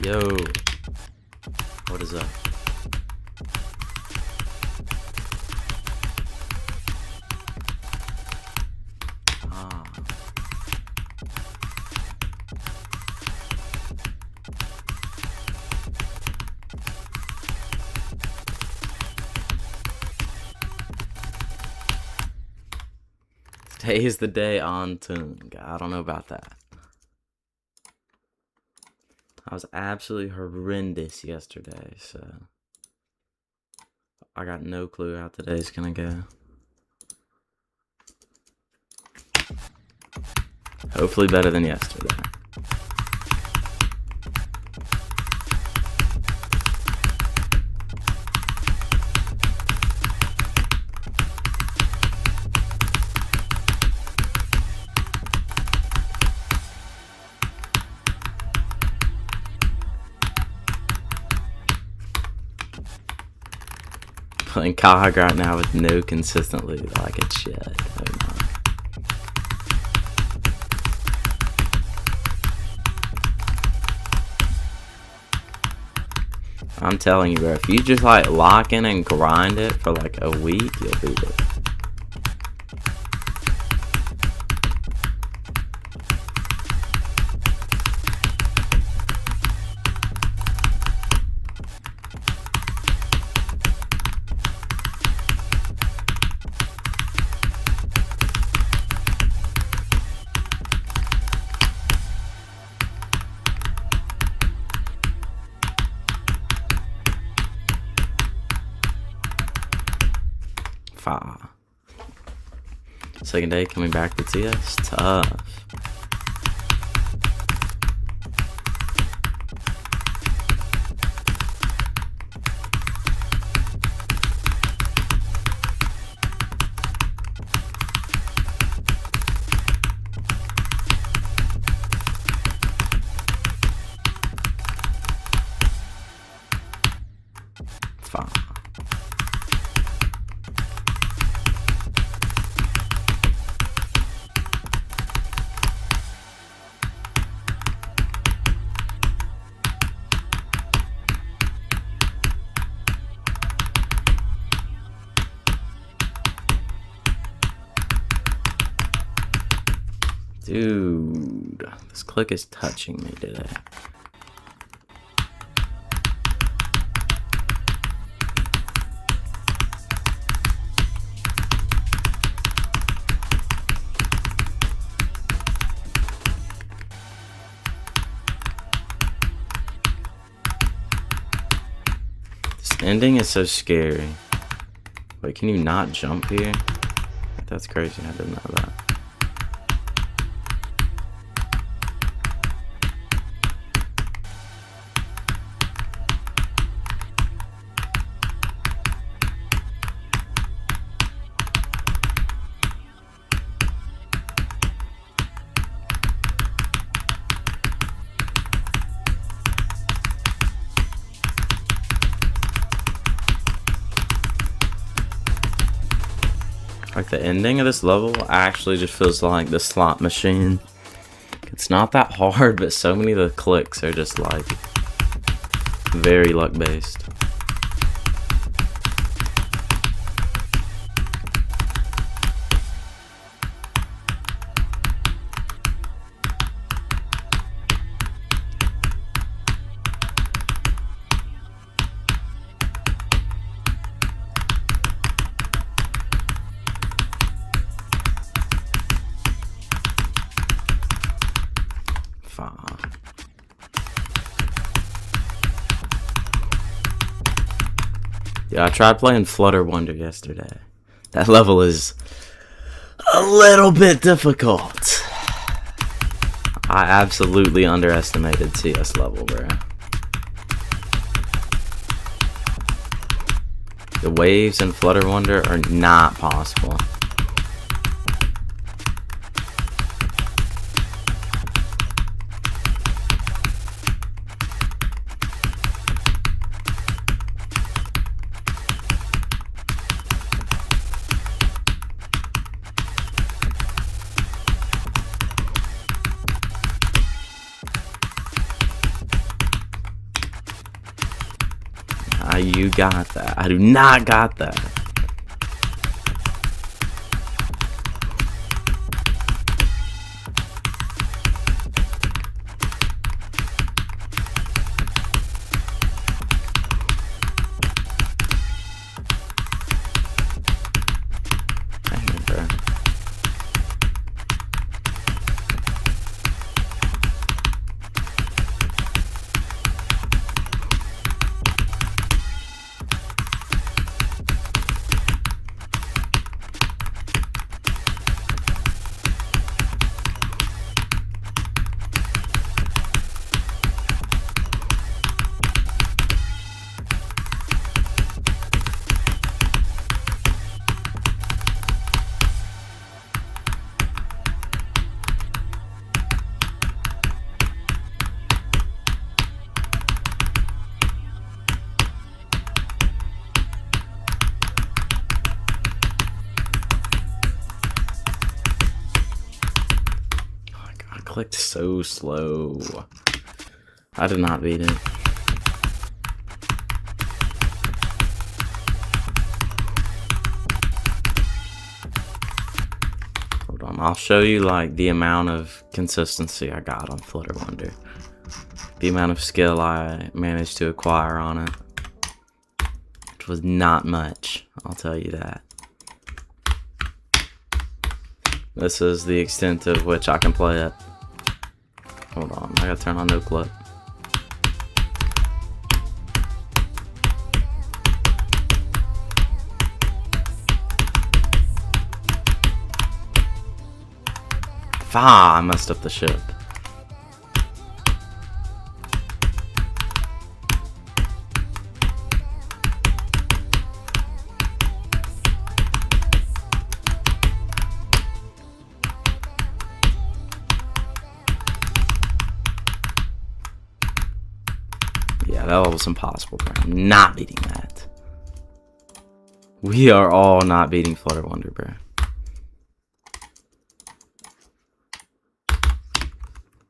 Yo, what is up? Today is the day on tune. I don't know about that. I was absolutely horrendous yesterday, so I got no clue how today's gonna go. Hopefully better than yesterday. Playing COG right now with no consistent loot like it should. Oh no. I'm telling you, bro, if you just like lock in and grind it for like a week, you'll beat it. Second day coming back to TS, tough. Fine. Dude, this click is touching me today. This ending is so scary. Wait, can you not jump here? That's crazy, I didn't know that. Like the ending of this level actually just feels like the slot machine. It's not that hard, but so many of the clicks are just like very luck based. 5. Yeah, I tried playing Flutter Wonder yesterday. That level is a little bit difficult. I absolutely underestimated CS level, bro. The waves in Flutter Wonder are not possible. You got that. I do not got that. Dang it, bro. Clicked so slow. I did not beat it. Hold on, I'll show you like the amount of consistency I got on Flutter Wonder. The amount of skill I managed to acquire on it. Which was not much, I'll tell you that. This is the extent of which I can play it. Hold on, I gotta turn on no clip. I messed up the ship. Yeah, that was impossible, bro. I'm not beating that. We are all not beating Flutter Wonder, bro.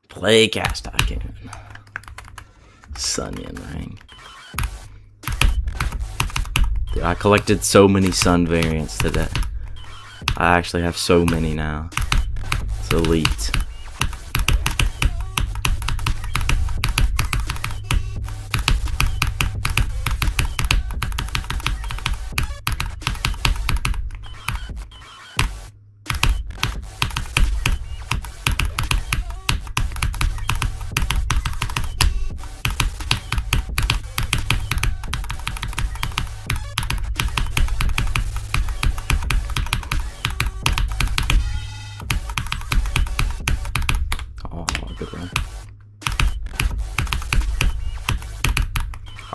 Play cast I can. Sunyan ring. Dude, I collected so many sun variants today. I actually have so many now. It's elite.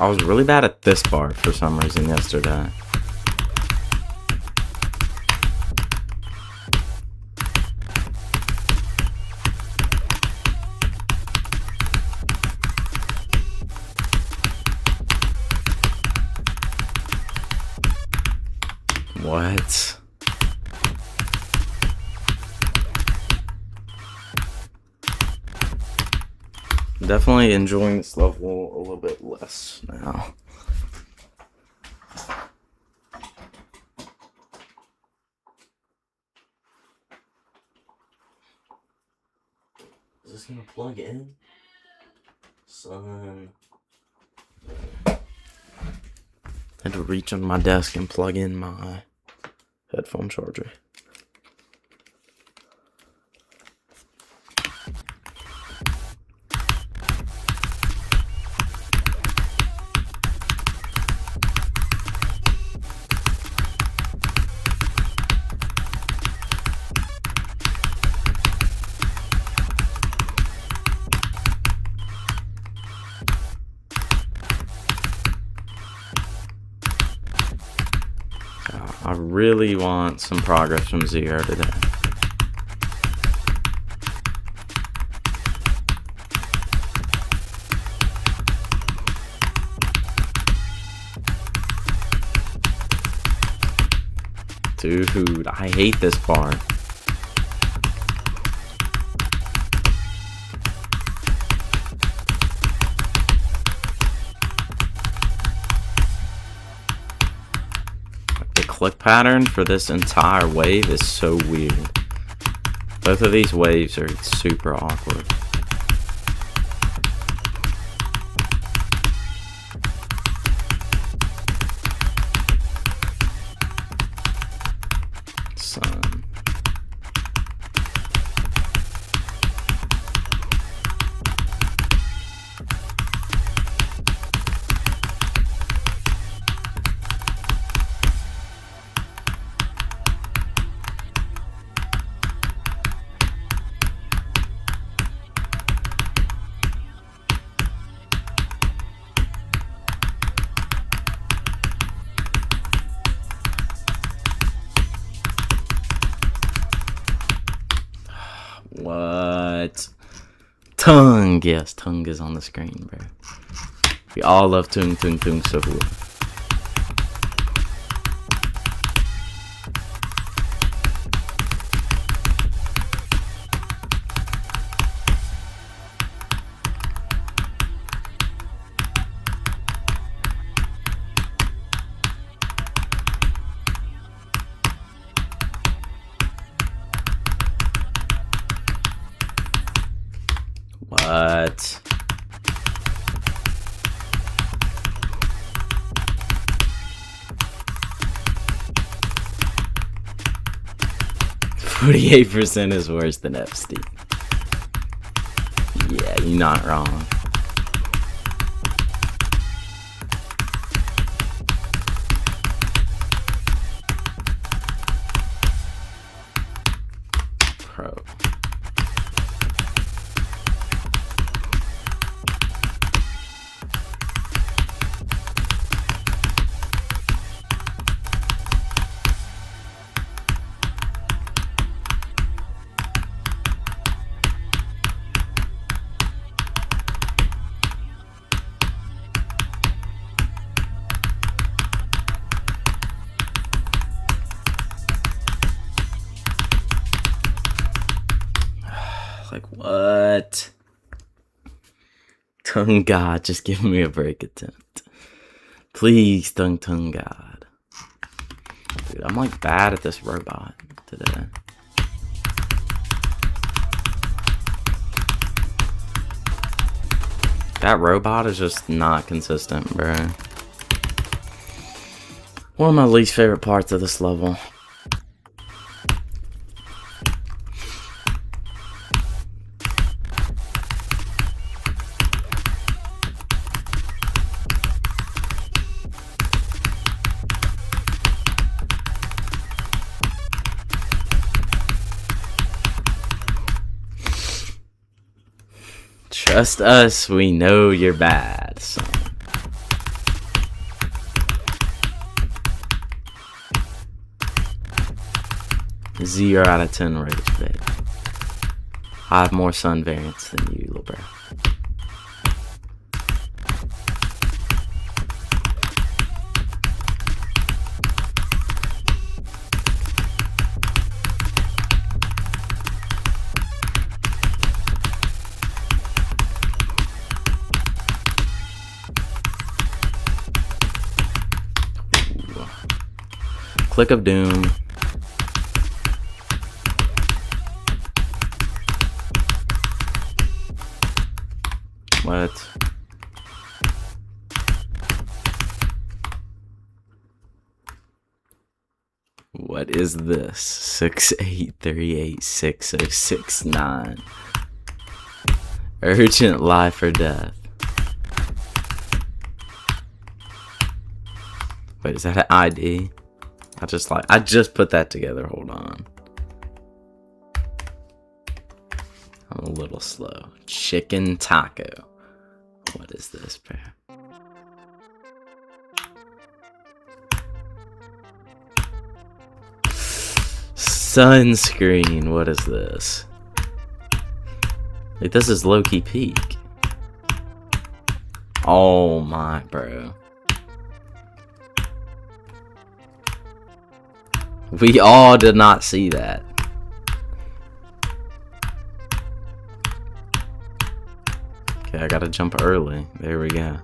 I was really bad at this part for some reason yesterday. What? Definitely enjoying this level a little bit less now. Is this gonna plug in? Son. I had to reach on my desk and plug in my headphone charger. really want some progress from Zero today. Dude, I hate this part. The click pattern for this entire wave is so weird. Both of these waves are super awkward. Son. What? Tongue. Yes, tongue is on the screen, bro. We all love tung so cool. What? %48 is worse than Epstein. Yeah, you're not wrong. Pro. Like, what? Tongue God, just give me a break attempt. Please, tongue God. Dude, I'm like bad at this robot today. That robot is just not consistent, bro. One of my least favorite parts of this level. Trust us, we know you're bad, son. Zero out of 10 rage, babe. I have more sun variants than you, little bro. Click of Doom. What? What is this? 68386069. Urgent life or death. Wait, is that an ID? I just put that together. Hold on. I'm a little slow. Chicken taco. What is this, bro? Sunscreen, what is this? Like, this is low-key peak. Oh my, bro. We all did not see that. Okay, I gotta jump early. There we go.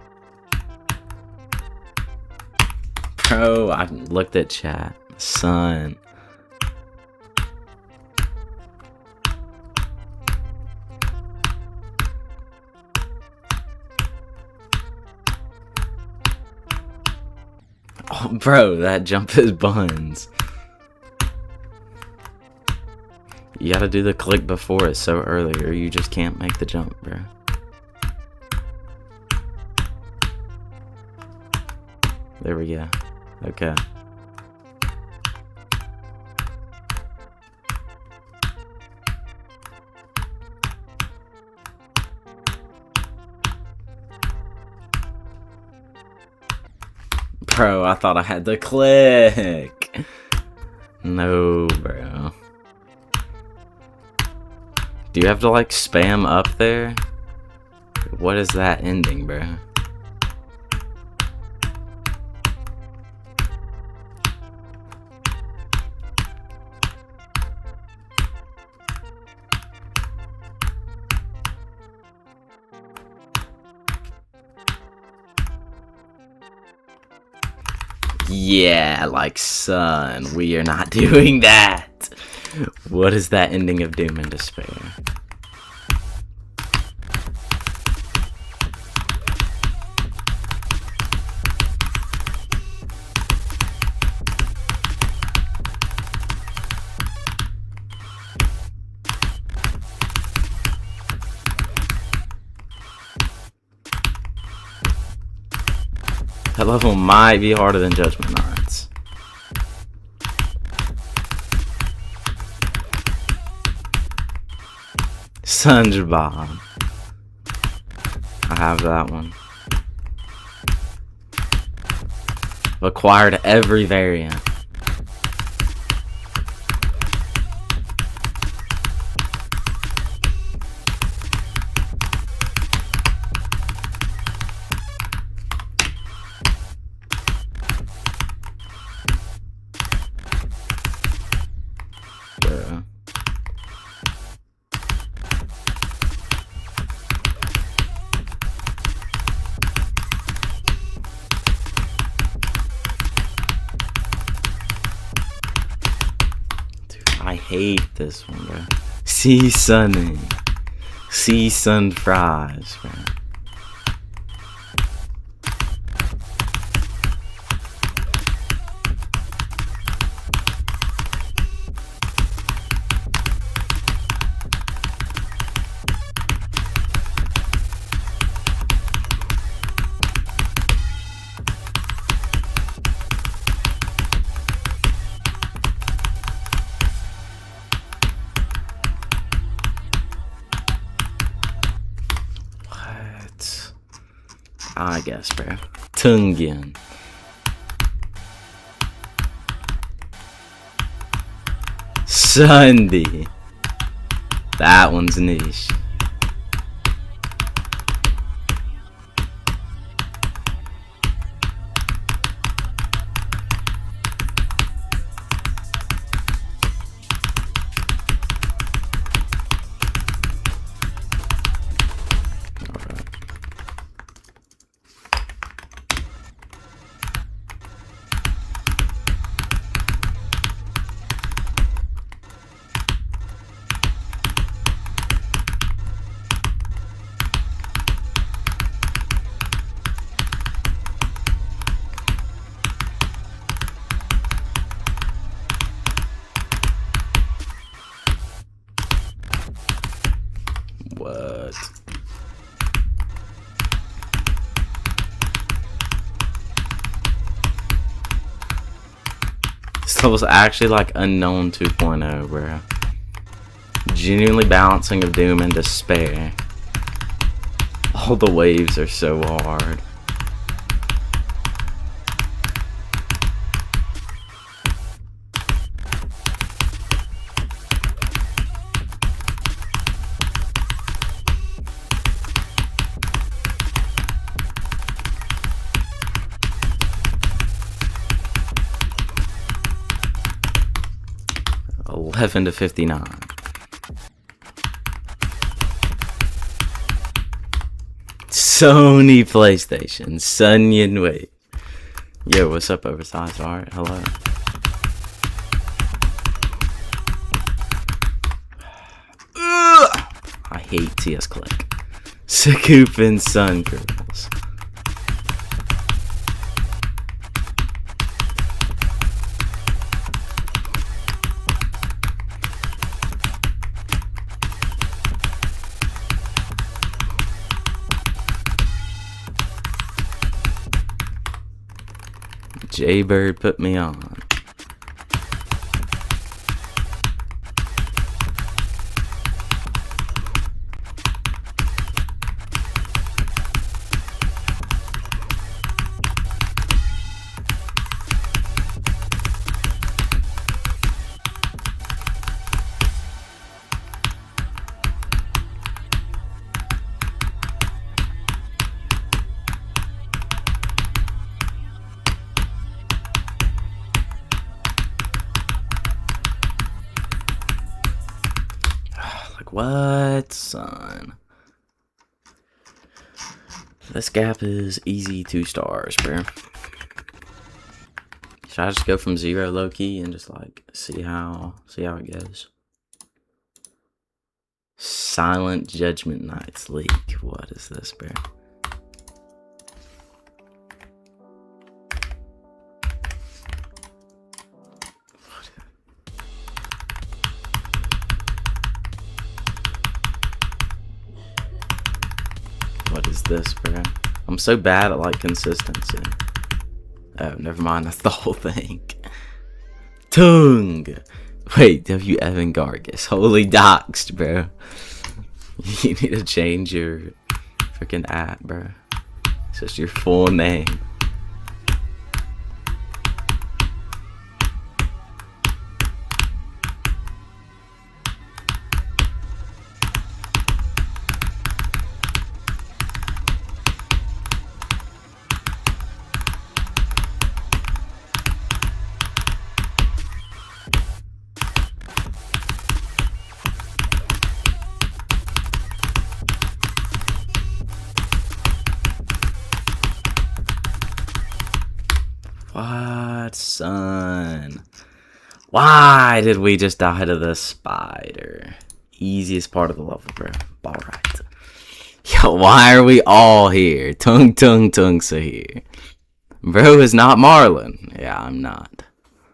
Bro, I looked at chat. Son. Oh, bro, that jump is buns. You gotta do the click before it's so early, or you just can't make the jump, bro. There we go. Okay. Bro, I thought I had to click. No, bro. Do you have to like spam up there? What is that ending, bro? Yeah, like, son, we are not doing that. What is that ending of doom and despair? That level might be harder than Judgement Knights. SpongeBob. I have that one. Acquired every variant. I hate this one, bro. Sea sunning. Sea sun fries, bro. I guess, bro. Tungin. Sunday. That one's niche. What? This level's actually like Unknown 2.0, bro. Genuinely balancing of doom and despair. All the waves are so hard. 11 to 59. Sony PlayStation. Sun Yin Wei. Yo, what's up, oversized art? Hello. I hate TS Click. Sakupin Sun Kernels. Jaybird put me on. What, son? This gap is easy 2 stars, bro. Should I just go from 0 low key and just like see how it goes? Silent Judgement Knights leak. What is this, bro? What is this, bro? I'm so bad at like consistency. Oh, never mind. That's the whole thing. Tung. Wait, W. Evan Gargus. Holy doxed, bro. You need to change your freaking app, bro. It's just your full name. What, son? Why did we just die to the spider? Easiest part of the level, bro. Alright. Yo, why are we all here? Tung's here. Bro is not Marlon. Yeah, I'm not.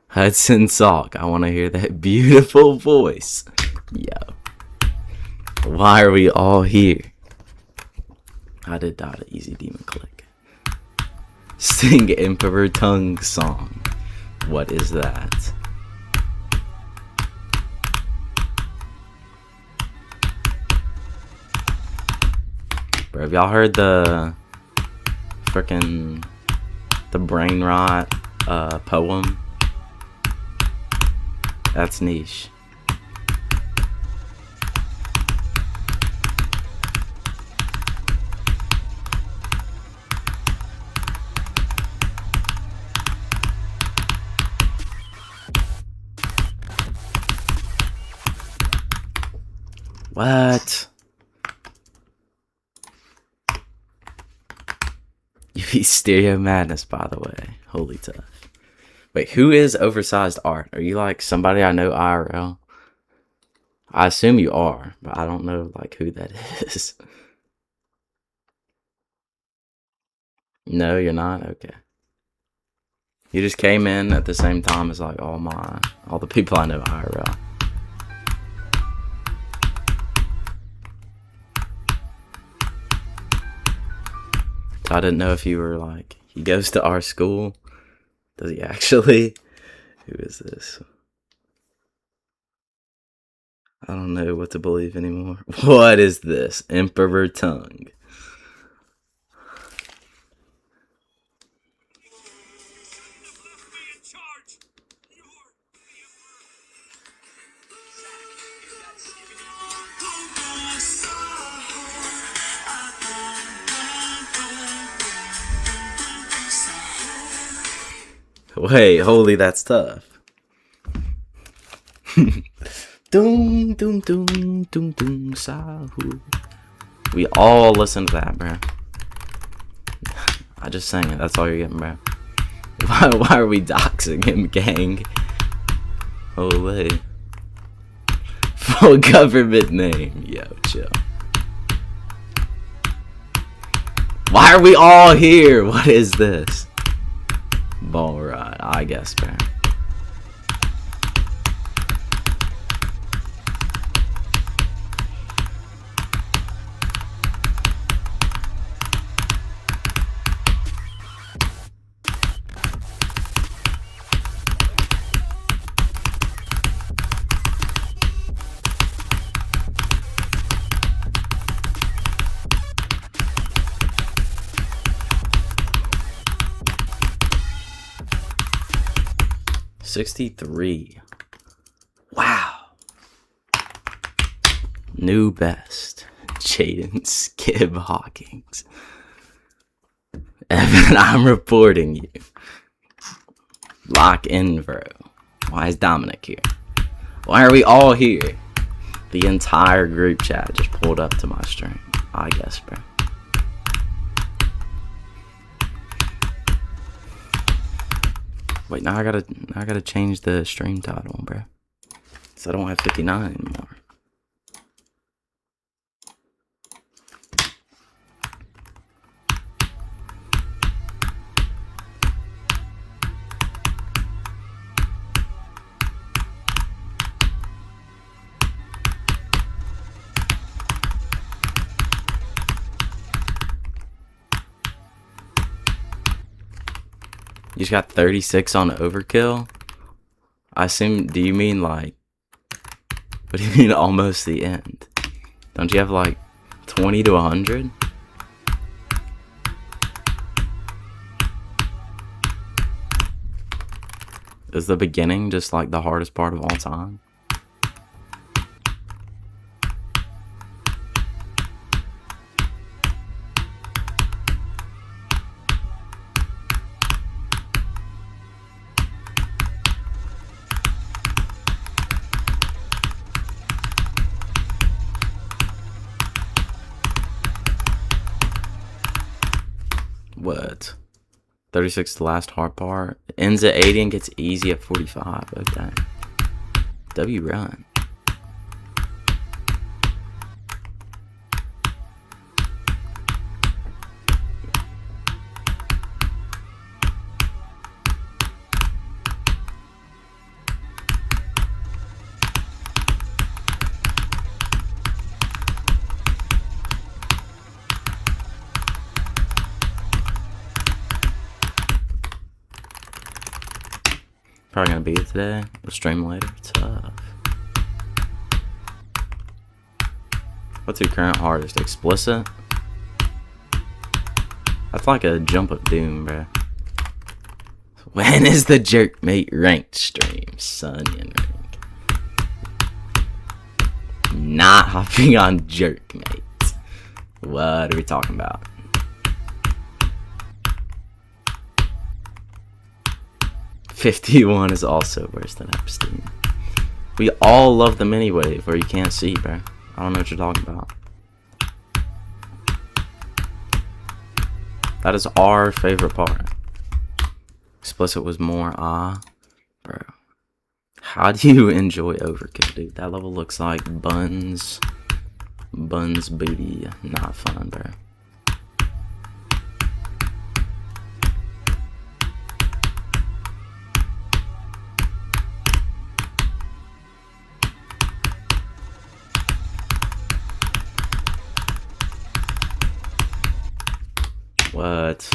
Hudson Salk. I want to hear that beautiful voice. Yo. Why are we all here? I did die to Easy Demon Click. Sing Emperor Tongue song. What is that? Bro, have y'all heard the frickin' the brain rot poem? That's niche. What? You beat Stereo Madness, by the way. Holy tough. Wait, who is Oversized Art? Are you like somebody I know IRL? I assume you are, but I don't know like who that is. No, you're not? Okay. You just came in at the same time as like all the people I know IRL. I didn't know if you were like, he goes to our school. Does he actually? Who is this? I don't know what to believe anymore. What is this? Emperor Tongue. Wait, holy, that's tough. Doom, doom, doom, doom, doom, sahu. We all listen to that, bro. I just sang it. That's all you're getting, bro. Why are we doxing him, gang? Ole. Full government name. Yo, chill. Why are we all here? What is this? Ball ride, I guess, bro. $63. Wow. New best. Jaden Skib Hawkins. Evan, I'm reporting you. Lock in, bro. Why is Dominic here? Why are we all here? The entire group chat just pulled up to my stream. I guess, bro. Wait, now I gotta change the stream title, bro. So I don't have 59 anymore. You just got 36 on overkill? I assume, do you mean like, what do you mean almost the end? Don't you have like 20 to 100? Is the beginning just like the hardest part of all time? What? 36 the last hard part. Ends at 80 and gets easy at 45. Okay. W run. Probably gonna beat it today. We'll stream later. Tough. What's your current hardest? Explicit? That's like a jump of doom, bro. When is the Jerkmate ranked stream? Sunyan rank. Not hopping on Jerkmate. What are we talking about? $51 is also worse than Epstein. We all love the mini wave where you can't see, bro. I don't know what you're talking about. That is our favorite part. Explicit was more, bro. How do you enjoy overkill, dude? That level looks like Buns booty. Not fun, bro. What?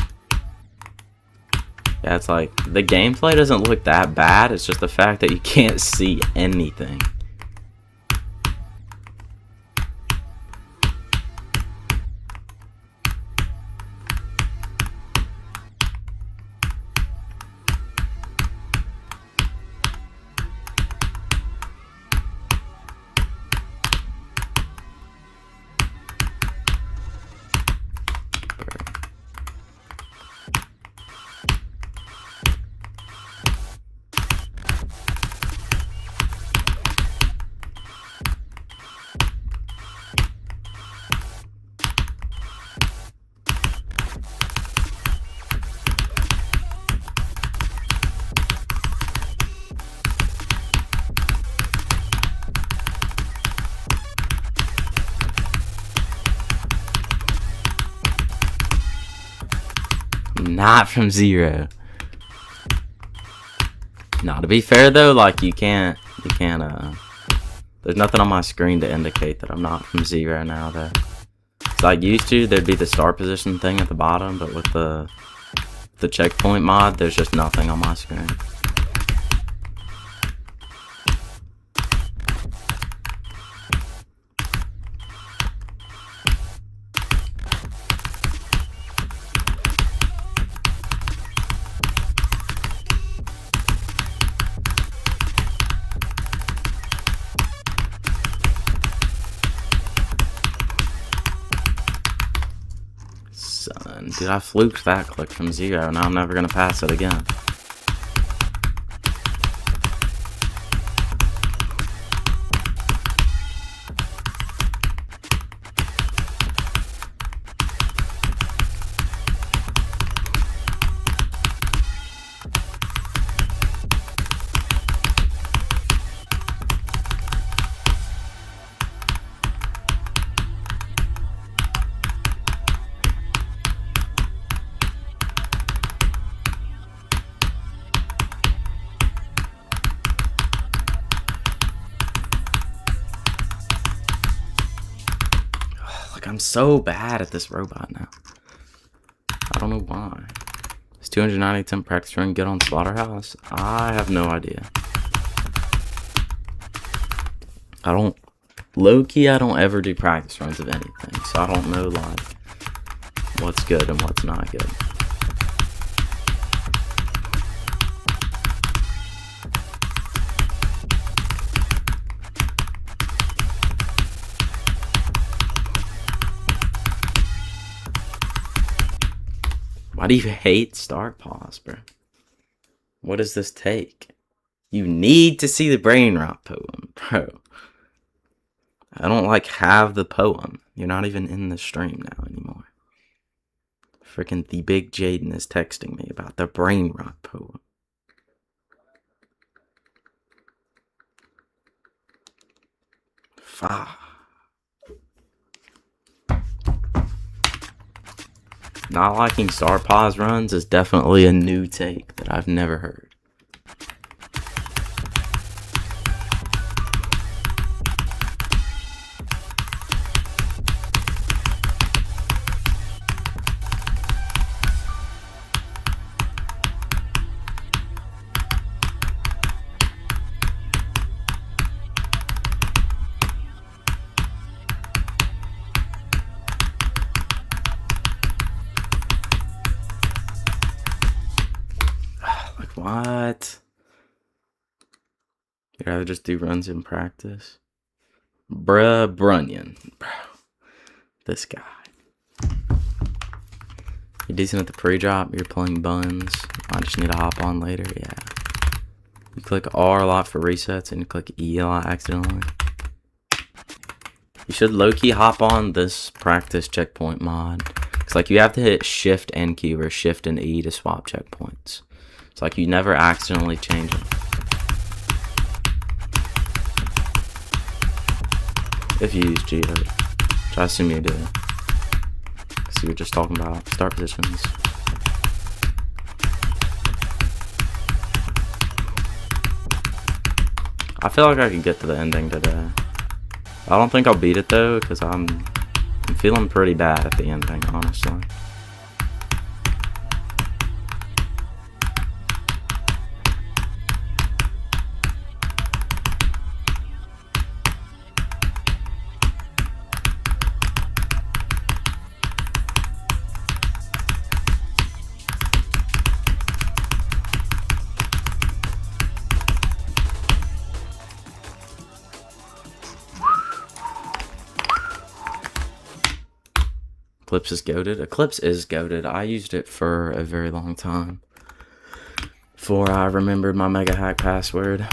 Yeah, it's like, the gameplay doesn't look that bad, it's just the fact that you can't see anything. Not from 0. Now, to be fair though, like you can't, there's nothing on my screen to indicate that I'm not from 0 now though. So like used to, there'd be the start position thing at the bottom, but with the checkpoint mod, there's just nothing on my screen. Son, dude, I fluked that click from 0. Now I'm never gonna pass it again. I'm so bad at this robot now. I don't know why. Is 290 temp practice run good on Slaughterhouse? I have no idea. Low-key, I don't ever do practice runs of anything, so I don't know, like, what's good and what's not good. Why do you hate start pause, bro? What does this take? You need to see the brain rot poem, bro. I don't like have the poem. You're not even in the stream now anymore. Freaking the big Jaden is texting me about the brain rot poem. Fuck. Not liking star pause runs is definitely a new take that I've never heard. What? You'd rather just do runs in practice? Bruh Brunion. Bro. This guy. You're decent at the pre-drop, you're playing buns. I just need to hop on later, yeah. You click R a lot for resets and you click E a lot accidentally. You should low-key hop on this practice checkpoint mod. It's like you have to hit Shift and Q or Shift and E to swap checkpoints. It's like you never accidentally change them. If you use G, which I assume you do. Because you were just talking about start positions. I feel like I could get to the ending today. I don't think I'll beat it though, because I'm feeling pretty bad at the ending, honestly. Eclipse is goated. Eclipse is goated. I used it for a very long time before I remembered my mega hack password.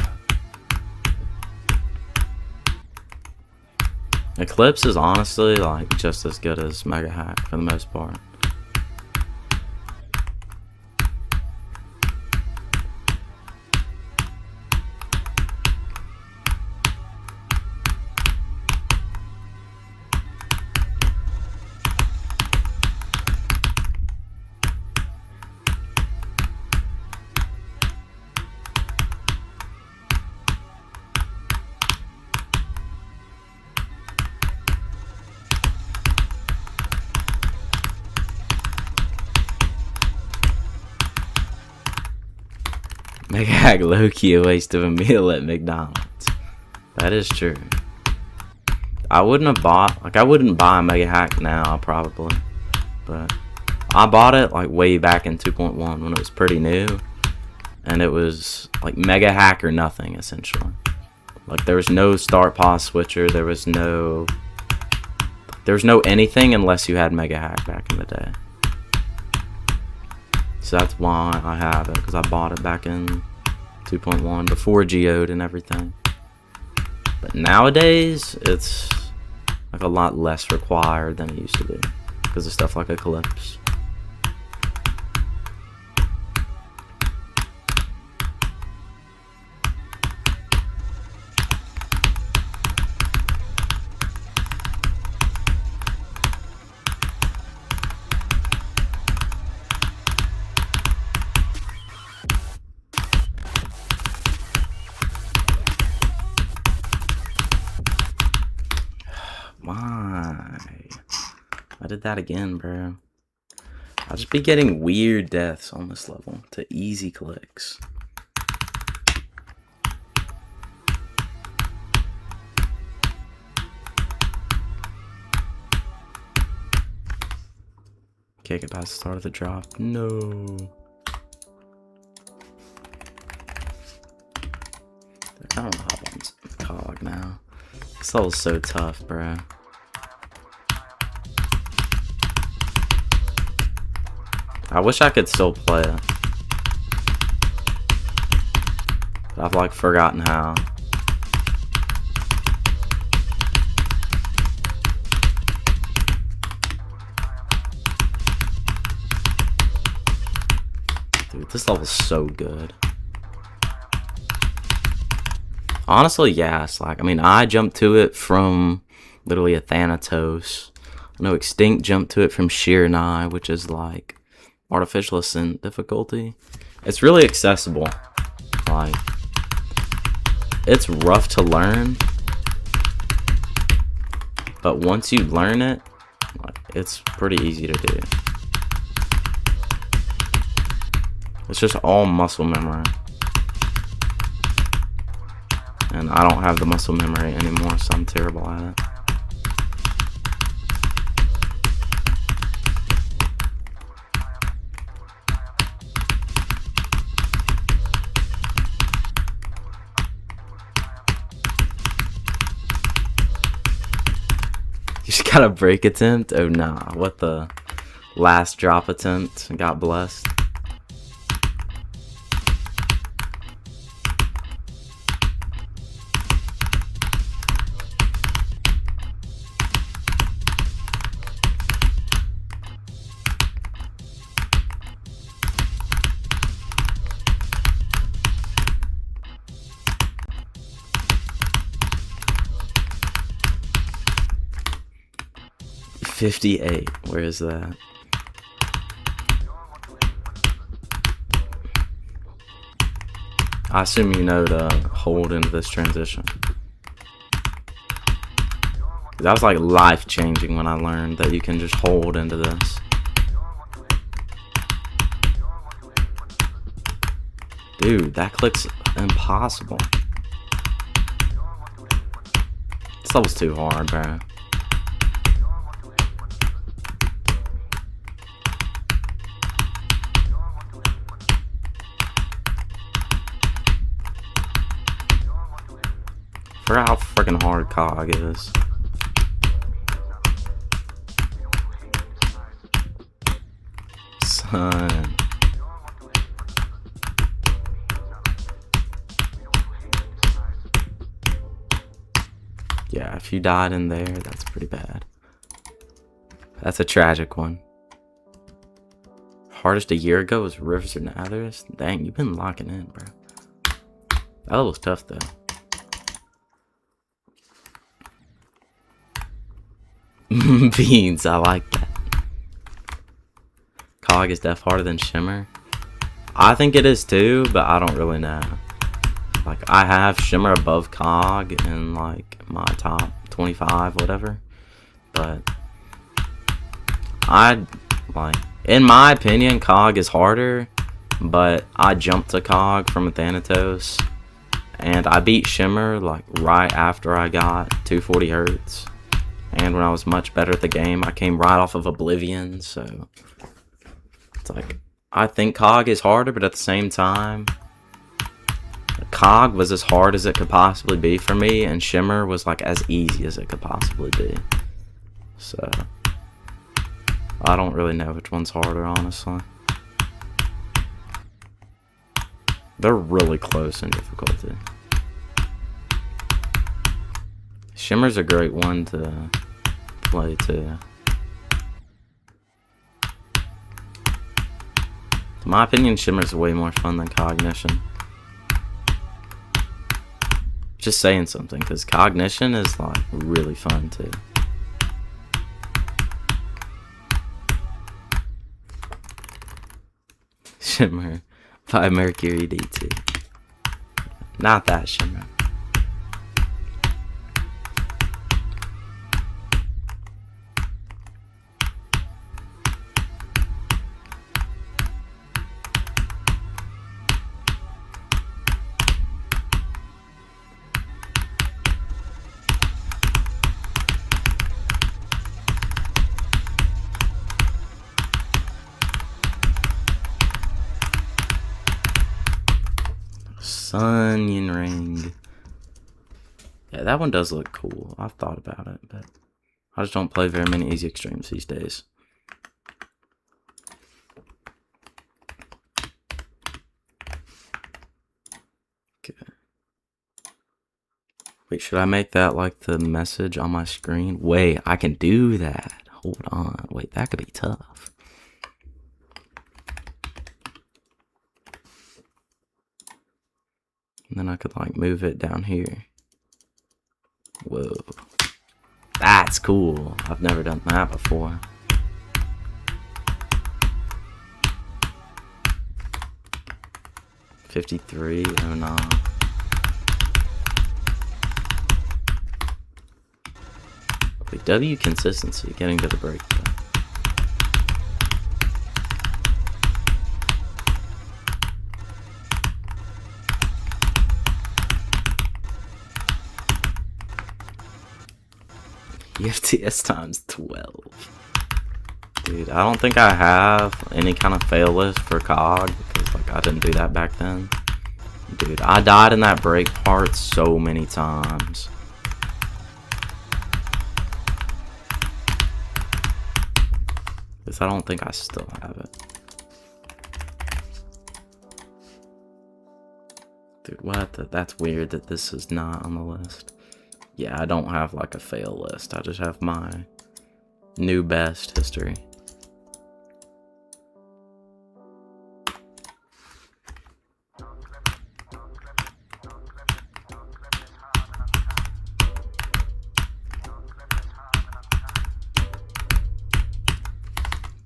Eclipse is honestly like just as good as mega hack for the most part. Mega hack low-key a waste of a meal at McDonald's. That is true. I wouldn't buy a mega hack now probably, but I bought it like way back in 2.1 when it was pretty new, and it was like mega hack or nothing essentially. Like there was no start pause switcher, there was no anything unless you had mega hack back in the day. So that's why I have it, because I bought it back in 2.1 before geode and everything. But nowadays it's like a lot less required than it used to be because of stuff like Eclipse. Why? I did that again, bro. I'll just be getting weird deaths on this level to easy clicks. Can't get past the start of the drop. No. I don't know how one's cog now. This level's so tough, bro. I wish I could still play it, but I've like forgotten how. Dude, this level's so good. Honestly, yeah, it's like, I mean, I jumped to it from literally a Thanatos. I know Extinct jumped to it from Sheer Nye, which is like artificial ascent difficulty. It's really accessible. Like, it's rough to learn, but once you learn it, like, it's pretty easy to do. It's just all muscle memory. And I don't have the muscle memory anymore, so I'm terrible at it. You just got a break attempt? Oh nah, what the last drop attempt? Got blessed. $58. Where is that? I assume you know to hold into this transition. That was like life changing when I learned that you can just hold into this. Dude, that click's impossible. This level's too hard, bro. For how freaking hard cog is. Son. Yeah, if you died in there, that's pretty bad. That's a tragic one. Hardest a year ago was Rivers or Nathers. Dang, you've been locking in, bro. That level's tough though. Beans, I like that. Cog is def harder than Shimmer. I think it is too, but I don't really know. Like, I have Shimmer above Cog in like my top 25, whatever. But in my opinion, Cog is harder. but I jumped to Cog from a Thanatos, and I beat Shimmer like right after I got 240 Hertz. And when I was much better at the game, I came right off of Oblivion, so it's like, I think Cog is harder, but at the same time, Cog was as hard as it could possibly be for me, and Shimmer was like as easy as it could possibly be. So I don't really know which one's harder, honestly. They're really close in difficulty. Shimmer's a great one to play too. In my opinion, Shimmer's way more fun than Cognition. Just saying something, because Cognition is like really fun too. Shimmer by Mercury DT. Not that Shimmer. Onion ring. Yeah, that one does look cool. I've thought about it, but I just don't play very many easy extremes these days. Okay. Wait, should I make that like the message on my screen? Wait, I can do that. Hold on. Wait, that could be tough. And then I could like move it down here. Whoa. That's cool. I've never done that before. $53.09. Wait, W consistency, getting to the break though. EFTS times 12. Dude, I don't think I have any kind of fail list for COG because like I didn't do that back then. Dude, I died in that break part so many times. Because I don't think I still have it. Dude, what? That's weird that this is not on the list. Yeah, I don't have like a fail list. I just have my new best history.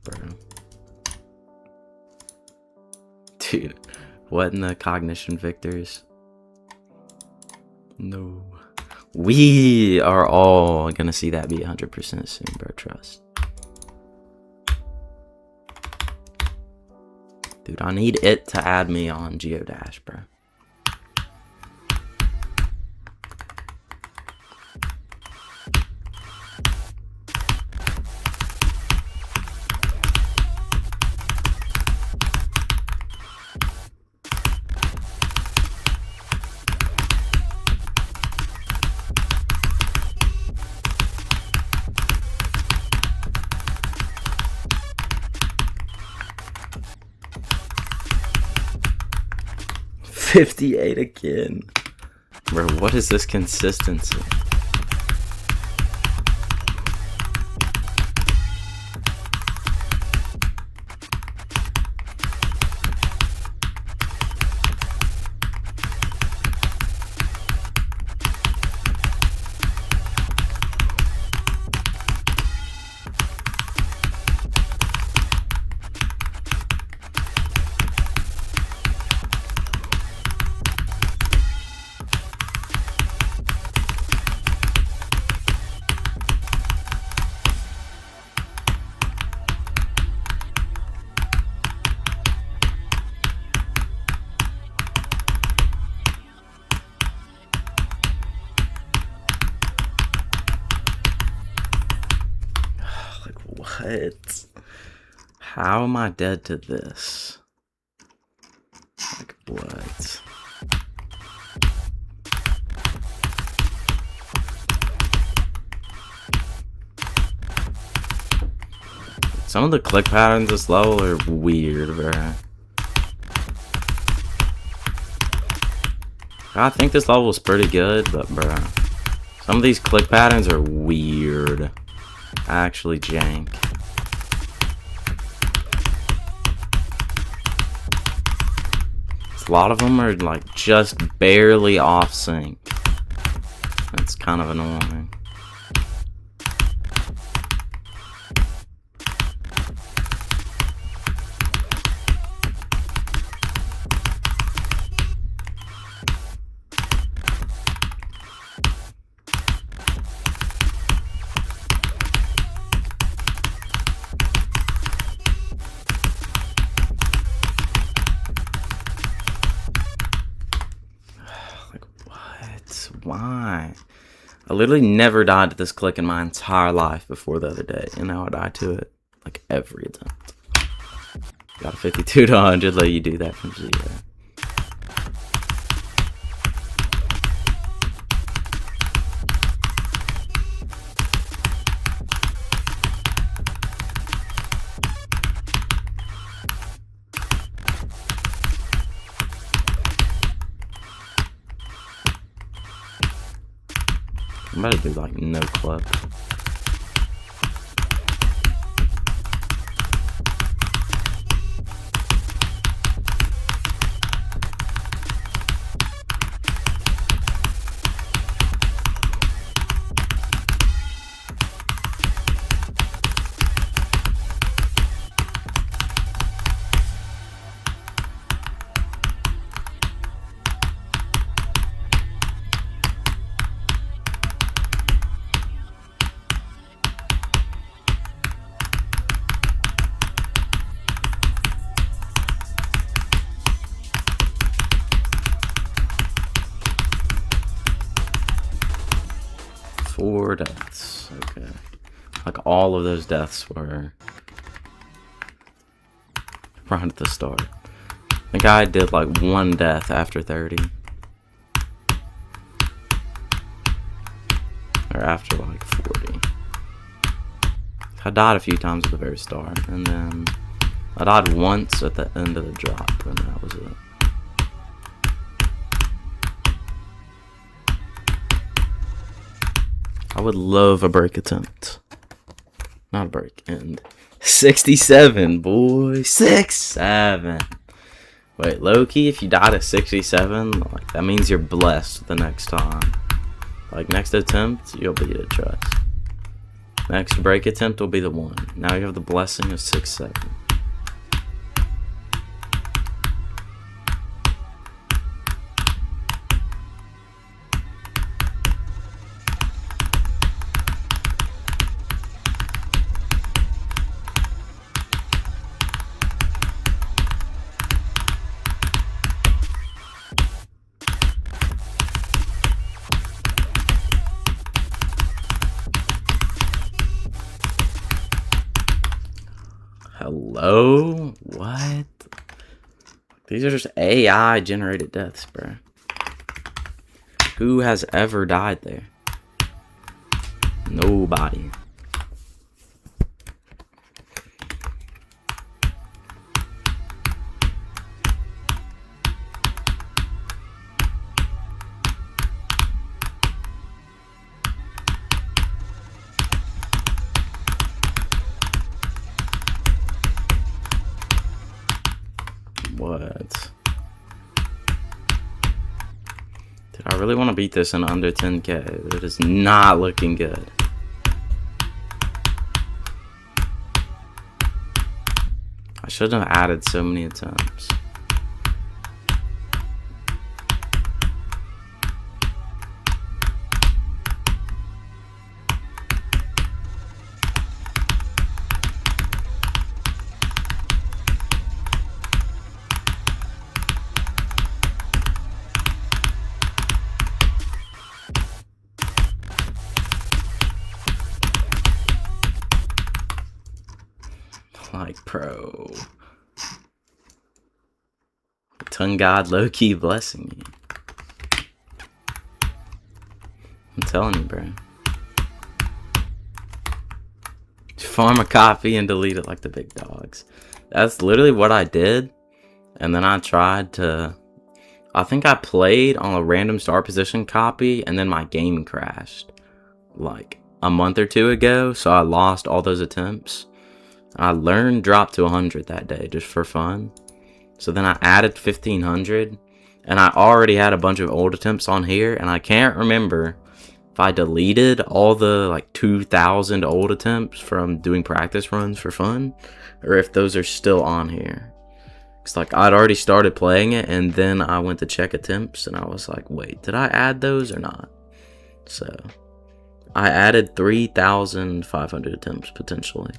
Bro. Dude, what in the Cognition Victors? No. We are all gonna see that be 100% soon, bro. Trust. Dude, I need it to add me on Geodash, bro. $58 again. Bro, what is this consistency? what? How am I dead to this? Like, what? Some of the click patterns this level are weird, bruh. I think this level is pretty good, but bruh, some of these click patterns are weird. Actually jank. A lot of them are like just barely off sync. That's kind of annoying. Why? I literally never died to this click in my entire life before the other day, and now I die to it like every attempt. Got a 52 to 100, let you do that from 0. I'm about to do like no club. Four deaths. Okay. Like all of those deaths were right at the start. I think I did like one death after 30. Or after like 40. I died a few times at the very start. And then I died once at the end of the drop. And that was it. I would love a break attempt. Not a break, end. 67, boy. 67. Wait, low-key, if you died at 67, like, that means you're blessed the next time. Like, next attempt, you'll beat it, trust. Next break attempt will be the one. Now you have the blessing of 6-7. Hello? What? These are just AI generated deaths, bro. Who has ever died there? Nobody. What? Dude, I really want to beat this in under 10k. It is not looking good. I shouldn't have added so many attempts. Like, bro. Tongue God low-key blessing you. I'm telling you, bro. Farm a copy and delete it like the big dogs. That's literally what I did. And then I tried to... I think I played on a random star position copy and then my game crashed. Like a month or two ago. So I lost all those attempts. I learned drop to 100 that day just for fun. So then I added 1500. And I already had a bunch of old attempts on here. And I can't remember if I deleted all the like 2000 old attempts from doing practice runs for fun, or if those are still on here. Cause like I'd already started playing it, and then I went to check attempts, and I was like, wait, did I add those or not? So I added 3,500 attempts potentially,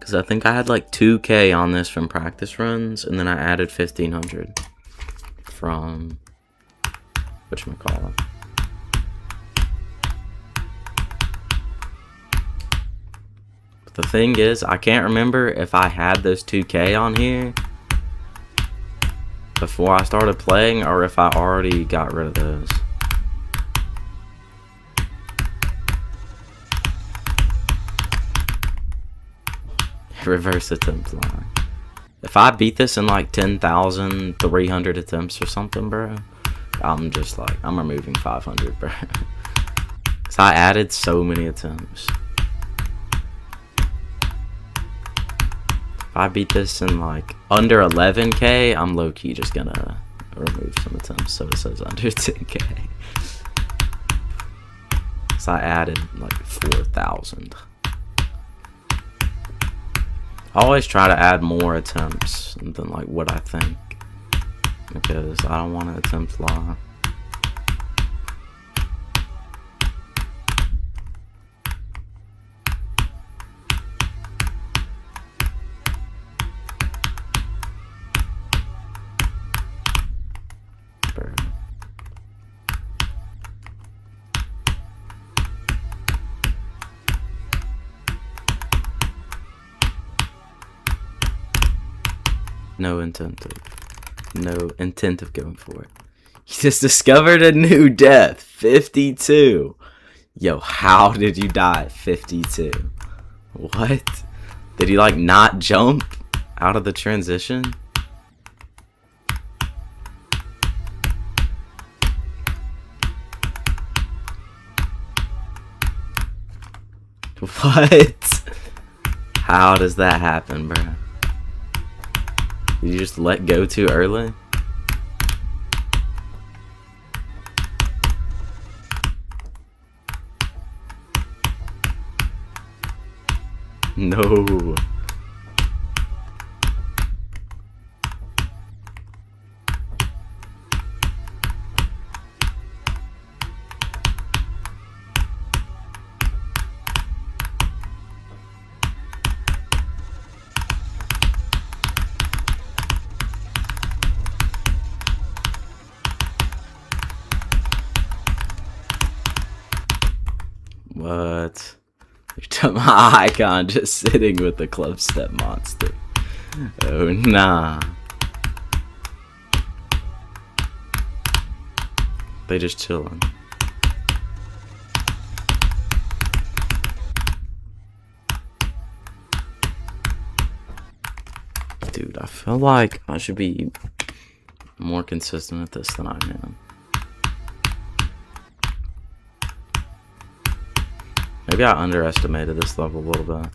cause I think I had like 2K on this from practice runs, and then I added 1500 from whatchamacallit. The thing is, I can't remember if I had those 2K on here before I started playing, or if I already got rid of those. Reverse attempt line. If I beat this in like 10,300 attempts or something, bro, I'm just like, I'm removing 500, bro. Cause I added so many attempts. If I beat this in like under 11K, I'm low-key just gonna remove some attempts so it says under 10K. So I added like 4,000. I always try to add more attempts than like what I think, because I don't want to attempt lie. No intent of going for it. He just discovered a new death. 52. Yo, how did you die at 52? What? Did he like not jump out of the transition? What? How does that happen, bro? Did you just let go too early? No. What? You're talking my icon just sitting with the club step monster. Oh nah. They just chilling. Dude, I feel like I should be more consistent at this than I am. Maybe I underestimated this level a little bit.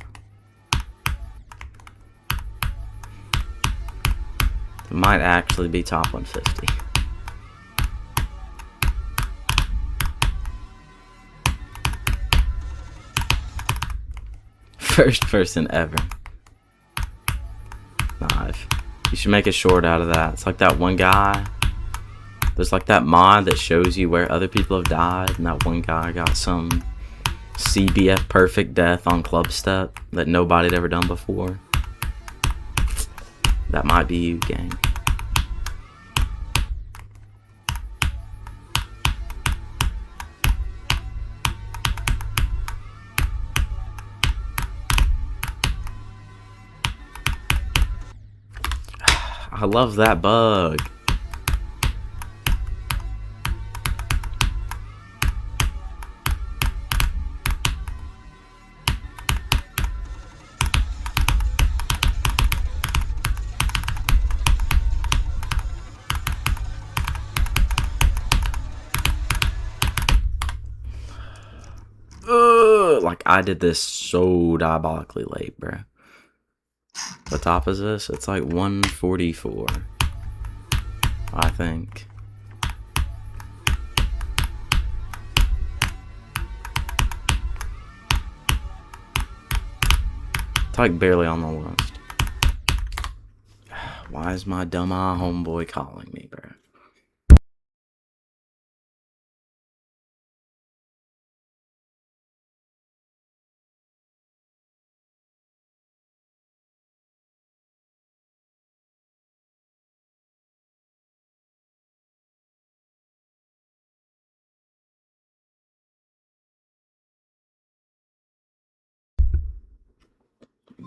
It might actually be top 150. First person ever. Knife. You should make a short out of that. It's like that one guy. There's like that mod that shows you where other people have died, and that one guy got some CBF perfect death on club step that nobody had ever done before. That might be you, gang. I love that bug. Like, I did this so diabolically late, bro. What top is this? It's like 144, I think. It's like barely on the list. Why is my dumb eye homeboy calling me, bro?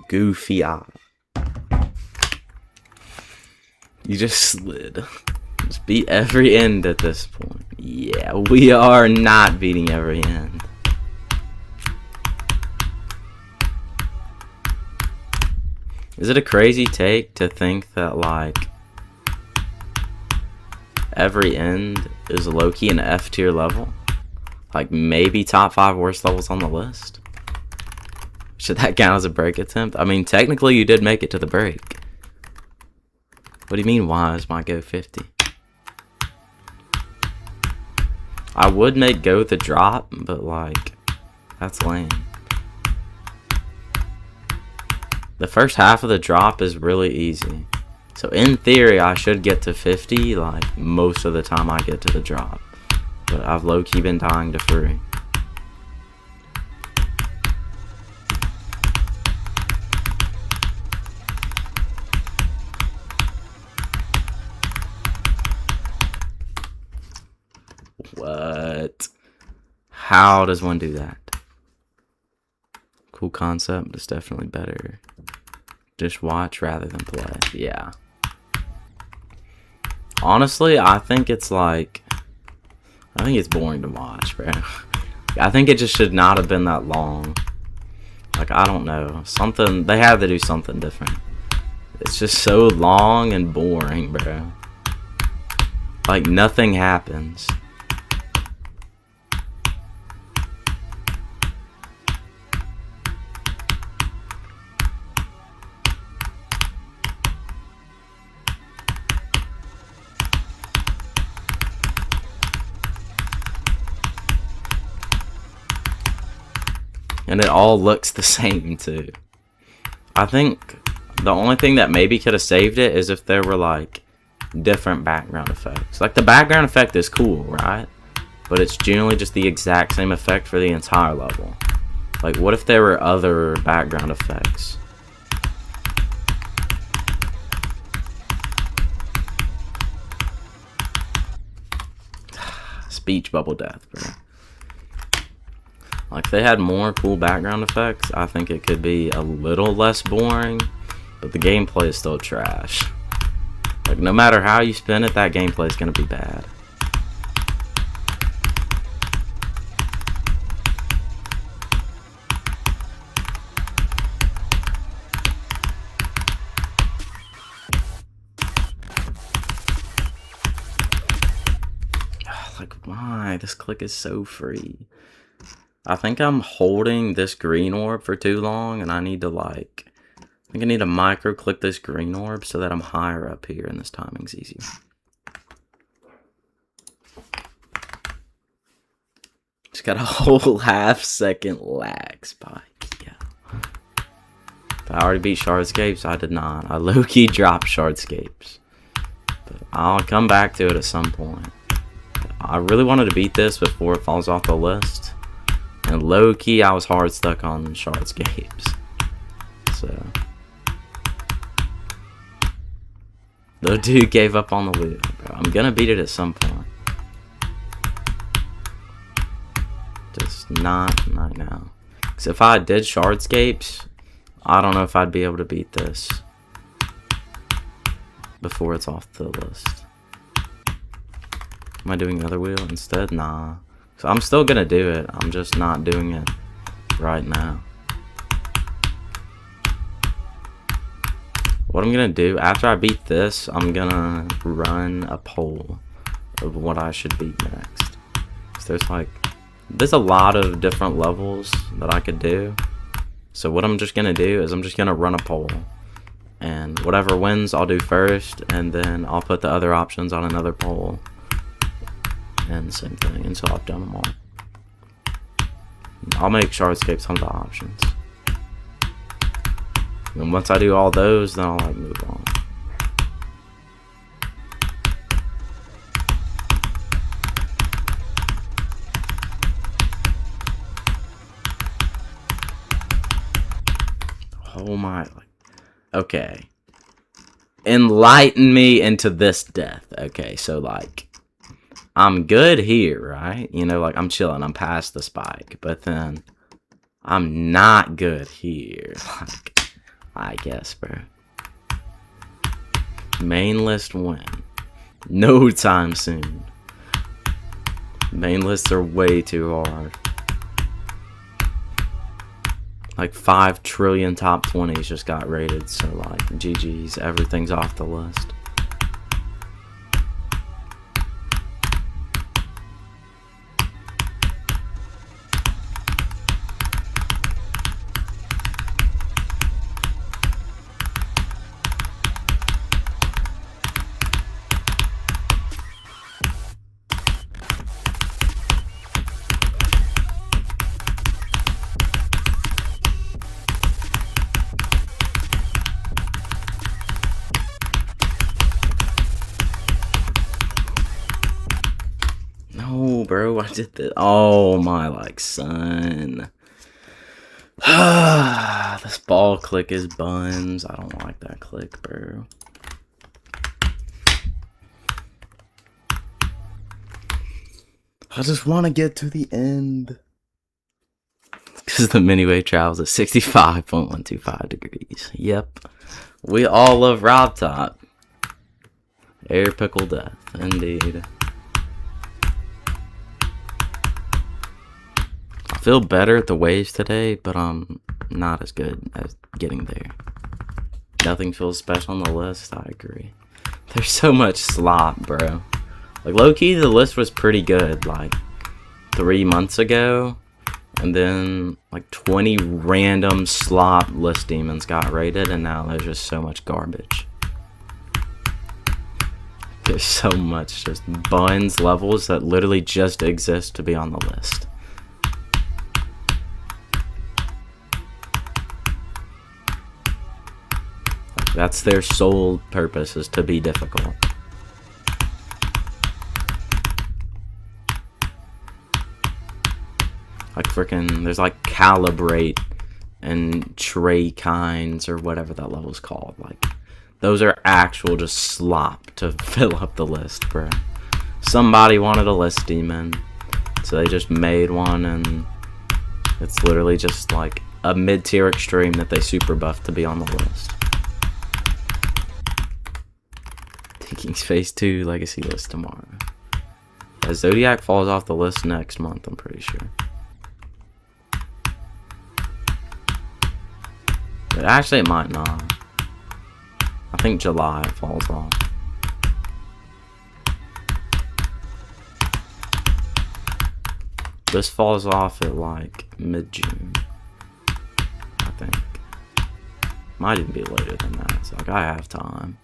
Goofy eye. You just slid. Just beat every end at this point. Yeah, we are not beating every end. Is it a crazy take to think that, like, every end is low-key an F tier level? Like, maybe top 5 worst levels on the list? Should that count as a break attempt? I mean, technically you did make it to the break. What do you mean, why is my go 50? I would make go the drop, but, like, that's lame. The first half of the drop is really easy. So in theory, I should get to 50, like, most of the time I get to the drop. But I've low-key been dying to free. What? How does one do that? Cool concept. It's definitely better. Just watch rather than play. Yeah. Honestly, I think it's like... I think it's boring to watch, bro. I think it just should not have been that long. Like, I don't know. Something... They had to do something different. It's just so long and boring, bro. Like, nothing happens. And it all looks the same, too. I think the only thing that maybe could have saved it is if there were, like, different background effects. Like, the background effect is cool, right? But it's generally just the exact same effect for the entire level. Like, what if there were other background effects? Speech bubble death, bro. Like, if they had more cool background effects, I think it could be a little less boring, but the gameplay is still trash. Like, no matter how you spin it, that gameplay is going to be bad. Like, why? This click is so free. I think I'm holding this green orb for too long, and I need to, like... I think I need to micro-click this green orb so that I'm higher up here and this timing's easier. Just got a whole half-second lag spike. Yeah. But I already beat Shardscapes. I did not. I low-key dropped Shardscapes. But I'll come back to it at some point. But I really wanted to beat this before it falls off the list. And low-key, I was hard stuck on Shardscapes. So... the dude gave up on the loot, bro. I'm gonna beat it at some point. Just not right now. Because if I did Shardscapes, I don't know if I'd be able to beat this. before it's off the list. Am I doing the other wheel instead? Nah. So I'm still gonna do it. I'm just not doing it right now. What I'm gonna do after I beat this, I'm gonna run a poll of what I should beat next. So there's a lot of different levels that I could do. So what I'm just gonna do is I'm just gonna run a poll, and whatever wins I'll do first, and then I'll put the other options on another poll, and the same thing until I've done them all. I'll make Shard-scape some of the options. And once I do all those, then I'll like move on. Oh my, okay. Enlighten me into this death. Okay, so like, I'm good here, right? You know, like I'm chilling, I'm past the spike, but then I'm not good here. Like, I guess, bro. Main list win. No time soon. Main lists are way too hard. Like 5 trillion top 20s just got rated, so like GG's, everything's off the list. No, bro, I did this. Oh my, like, son. This ball click is buns. I don't like that click, bro. I just want to get to the end. Because the mini wave travels at 65.125 degrees. Yep. We all love Rob Top. Air pickle death, indeed. I feel better at the waves today, but I'm not as good as getting there. Nothing feels special on the list, I agree. There's so much slop, bro. Like, low-key, the list was pretty good, like, 3 months ago. And then, like, 20 random slop list demons got rated, and now there's just so much garbage. There's so much just buns levels that literally just exist to be on the list. That's their sole purpose, is to be difficult. Like frickin', there's like calibrate and tray kinds or whatever that level's called. Like, those are actual just slop to fill up the list, bro. Somebody wanted a list demon, so they just made one, and it's literally just like a mid-tier extreme that they super buffed to be on the list. King's Phase 2 Legacy list tomorrow. Yeah, Zodiac falls off the list next month, I'm pretty sure. But actually, it might not. I think July it falls off. This falls off at like mid-June, I think. Might even be later than that. So like, I have time.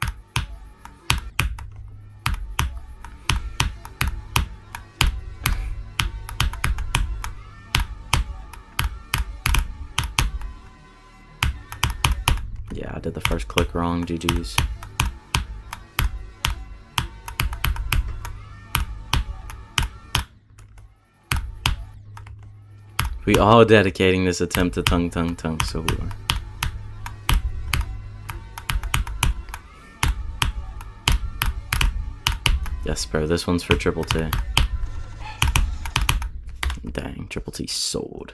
Yeah, I did the first click wrong, GG's. We all dedicating this attempt to tongue Sahur. Yes, bro, this one's for Triple T. Dang, Triple T sold.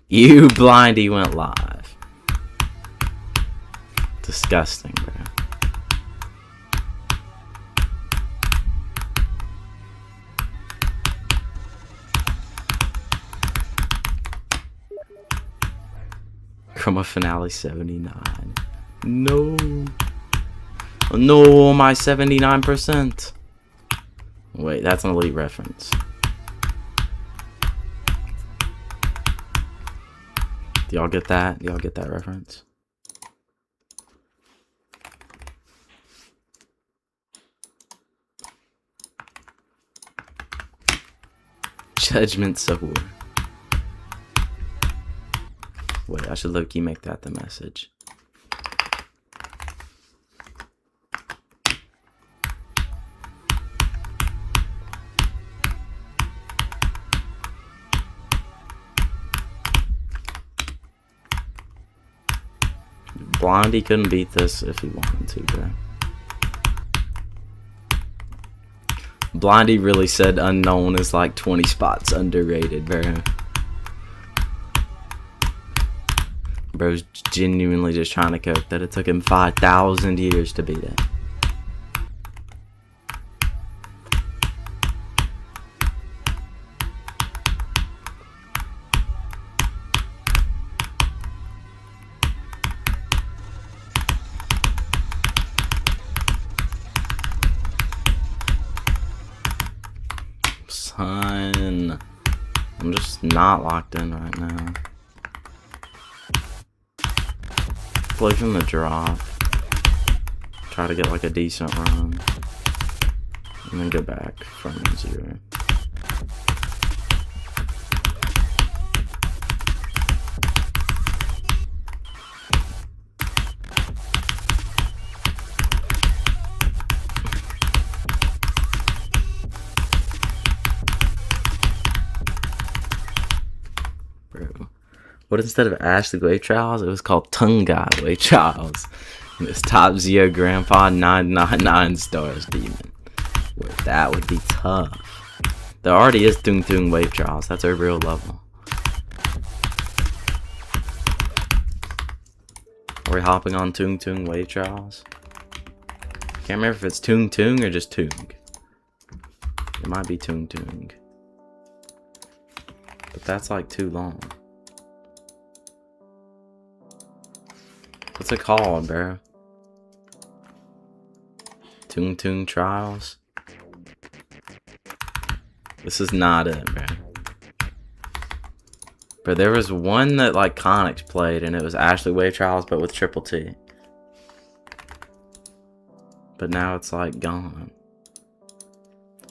You blindy went live. Disgusting, bro. Chroma Finale 79. No. No, my 79%. Wait, that's an Elite reference. Do y'all get that? Do y'all get that reference? Judgment Soul. Wait, I should low-key make that the message. Blondie couldn't beat this if he wanted to, bro. Blondie really said Unknown is like 20 spots underrated, bro. Bro's genuinely just trying to cope that it took him 5,000 years to beat it. Son, I'm just not locked in right now. Play from the drop. Try to get like a decent run. And then go back from 0. What instead of Ashley Wade Trials, it was called Tongue Guy Wade Trials. And it's Top Zero Grandpa 999 Stars Demon. Well, that would be tough. There already is Tung Tung Wave Trials. That's our real level. Are we hopping on Tung Tung Wave Trials? Can't remember if it's Tung Tung or just Tung. It might be Tung Tung. But that's like too long. What's it called, bro? Tung Tung Trials? This is not it, bro. But there was one that like Connix played and it was Ashley Wave Trials but with Triple T. But now it's like gone.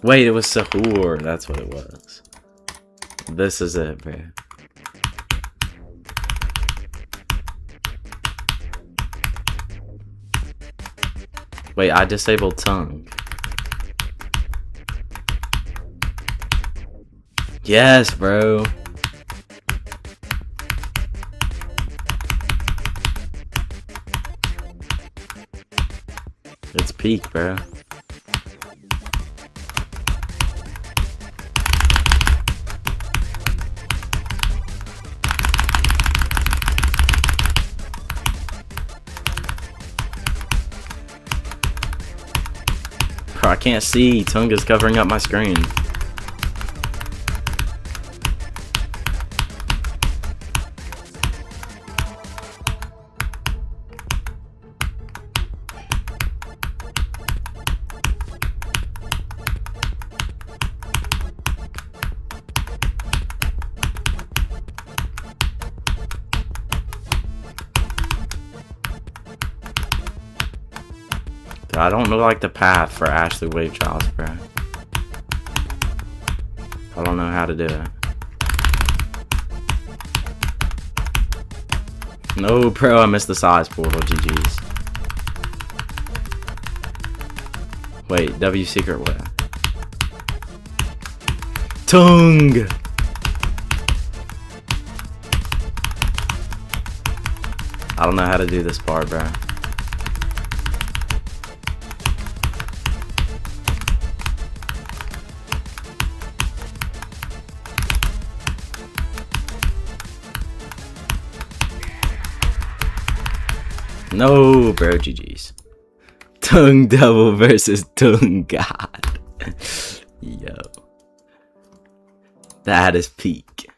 Wait, it was Sahur. That's what it was. This is it, bro. Wait, I disabled tongue. Yes, bro. It's peak, bro. I can't see. Tongue is covering up my screen. I don't know like the path for Ashley Wave Trials, bro. I don't know how to do it. No, bro, I missed the size portal. GG's. Wait, W secret where? Tongue! I don't know how to do this part, bro. No, bro, GG's. Tongue Devil versus Tongue God. Yo. That is peak.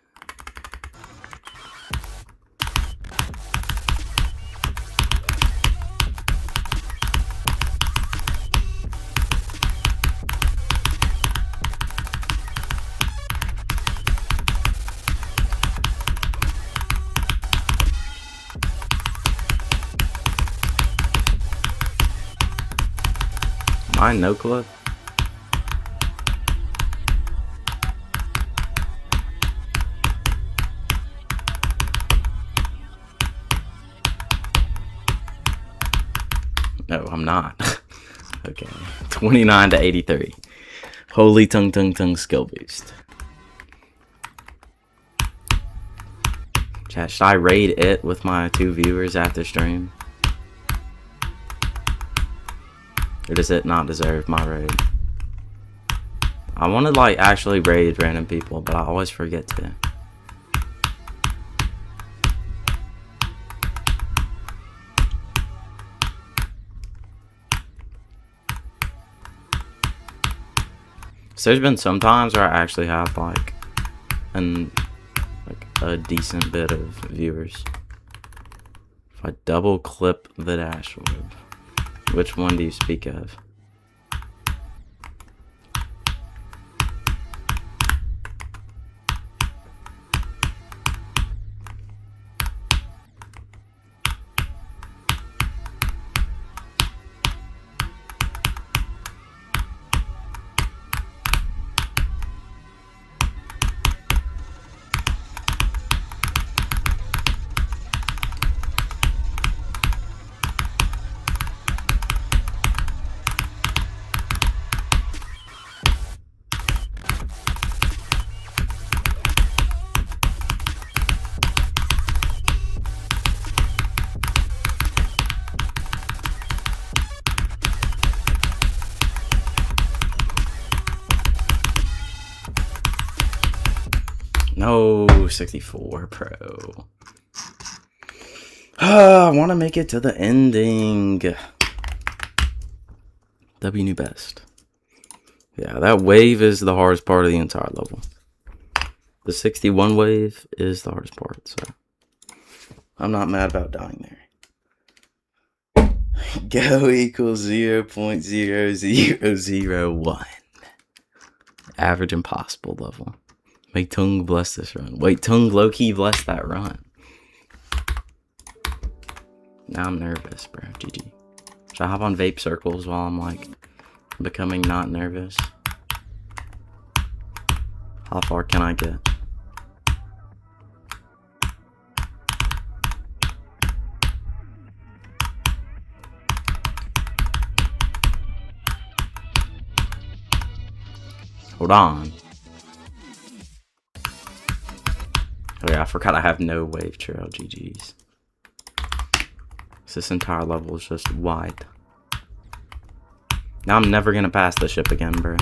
I no clip? No, I'm not. Okay. 29 to 83. Holy tongue skill boost. Chat, should I raid it with my 2 viewers after stream? Or does it not deserve my raid? I want to like actually raid random people, but I always forget to. So there's been some times where I actually have like a decent bit of viewers. If I double clip the dashboard, which one do you speak of? No, 64 pro. I want to make it to the ending. W new best. Yeah, that wave is the hardest part of the entire level. The 61 wave is the hardest part, so I'm not mad about dying there. Go equals 0.0001. Average impossible level. May Tung bless this run. Wait, Tung low-key bless that run. Now I'm nervous, bro. GG. Should I hop on vape circles while I'm like becoming not nervous? How far can I get? Hold on. Oh yeah, I forgot I have no wave trail. GG's. This entire level is just wide. Now I'm never gonna pass the ship again, bro.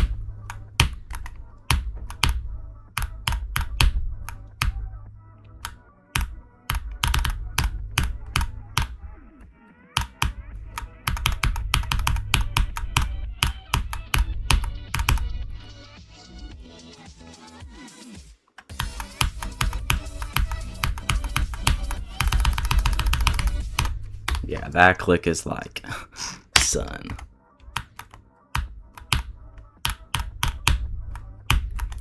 Yeah, that click is like, son.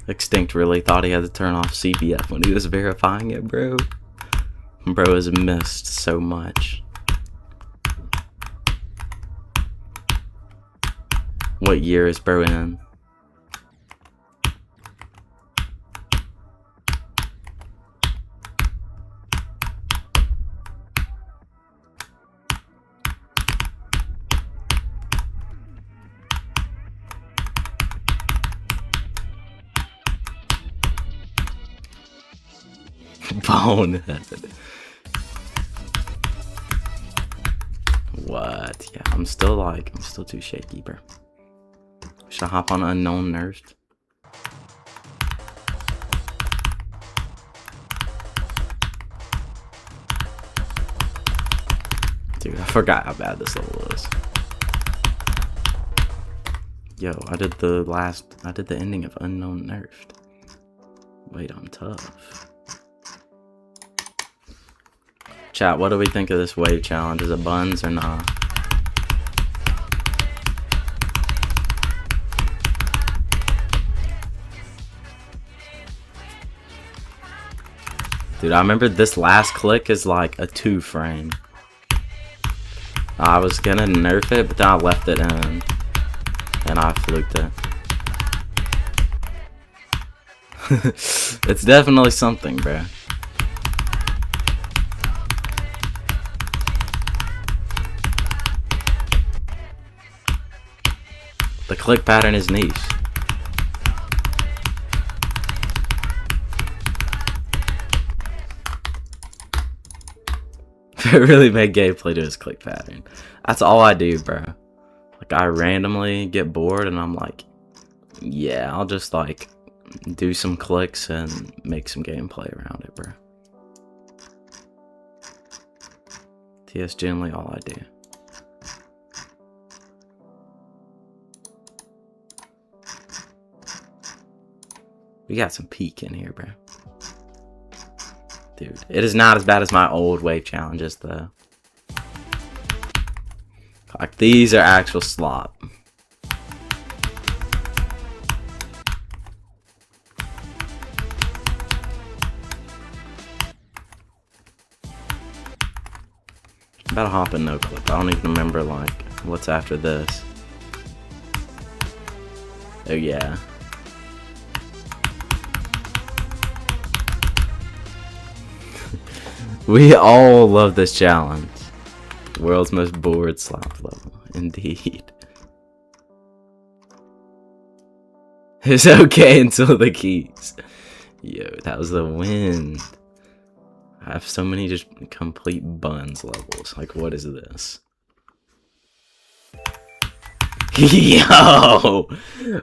Extinct really thought he had to turn off CPF when he was verifying it, bro. Bro has missed so much. What year is bro in? Bonehead. What? Yeah, I'm still too shaky, bro. Should I hop on unknown nerfed? Dude, I forgot how bad this level is. Yo, I did the ending of unknown nerfed. Wait, I'm tough. Chat, what do we think of this wave challenge? Is it buns or not? Dude, I remember this last click is like a 2 frame. I was gonna nerf it, but then I left it in. And I fluked it. It's definitely something, bro. The click pattern is niche. It really made gameplay to his click pattern. That's all I do, bro. Like, I randomly get bored and I'm like, yeah, I'll just like do some clicks and make some gameplay around it, bro. TS generally all I do. We got some peak in here, bro. Dude, it is not as bad as my old wave challenges, though. Like, these are actual slop. About to hop in no clip. I don't even remember, like, what's after this. Oh, yeah. We all love this challenge. World's most bored slop level. Indeed. It's okay until the keys. Yo, that was the wind. I have so many just complete buns levels. Like, what is this? Yo!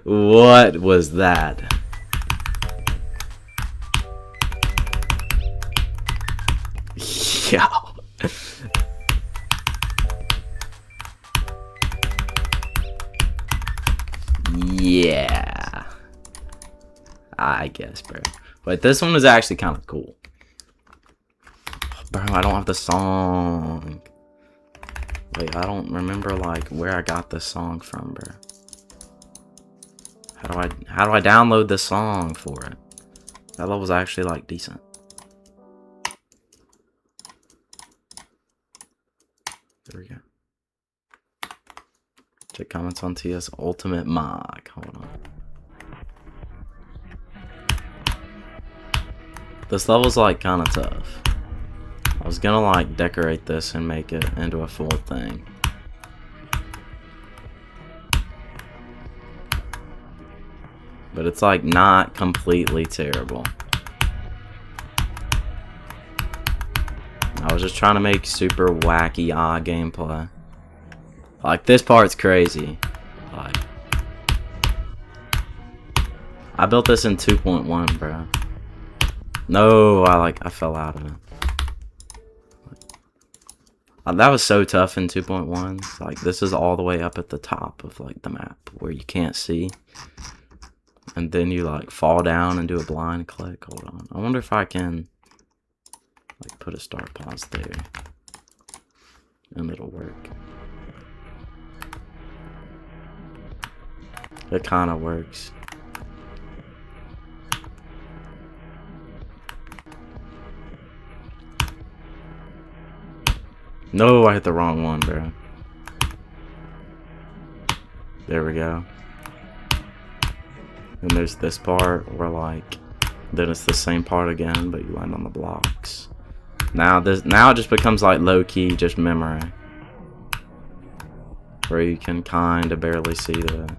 What was that? Yo. Yeah. I guess, bro. But this one was actually kind of cool. Bro, I don't have the song. Wait, I don't remember like where I got this song from, bro. How do I download the song for it? That level's actually like decent. There we go. Check comments on TS Ultimate Mock. Hold on. This level's like kind of tough. I was gonna like decorate this and make it into a full thing. But it's like not completely terrible. I was just trying to make super wacky gameplay. Like, this part's crazy. Like, I built this in 2.1, bro. No, I fell out of it. That was so tough in 2.1. Like, this is all the way up at the top of like the map where you can't see. And then you like fall down and do a blind click. Hold on. I wonder if I can like put a start pause there. And it'll work. It kind of works. No, I hit the wrong one, bro. There we go. And there's this part where like, then it's the same part again, but you land on the blocks. Now it just becomes like low-key, just memory. Where you can kind of barely see the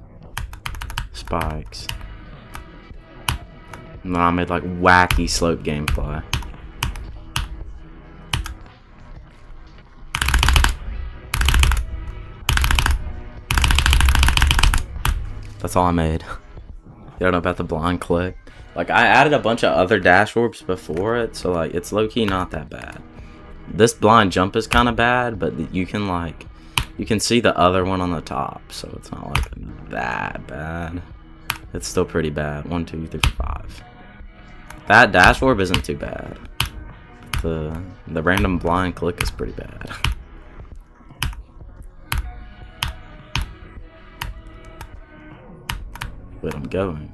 spikes. And then I made like wacky slope gameplay. That's all I made. You don't know about the blind click. Like, I added a bunch of other dash orbs before it, so like it's low-key not that bad. This blind jump is kind of bad, but you can like, you can see the other one on the top, so it's not like that bad. It's still pretty bad. 1, 2, 3, 4, 5. That dash orb isn't too bad. The random blind click is pretty bad. But I'm going.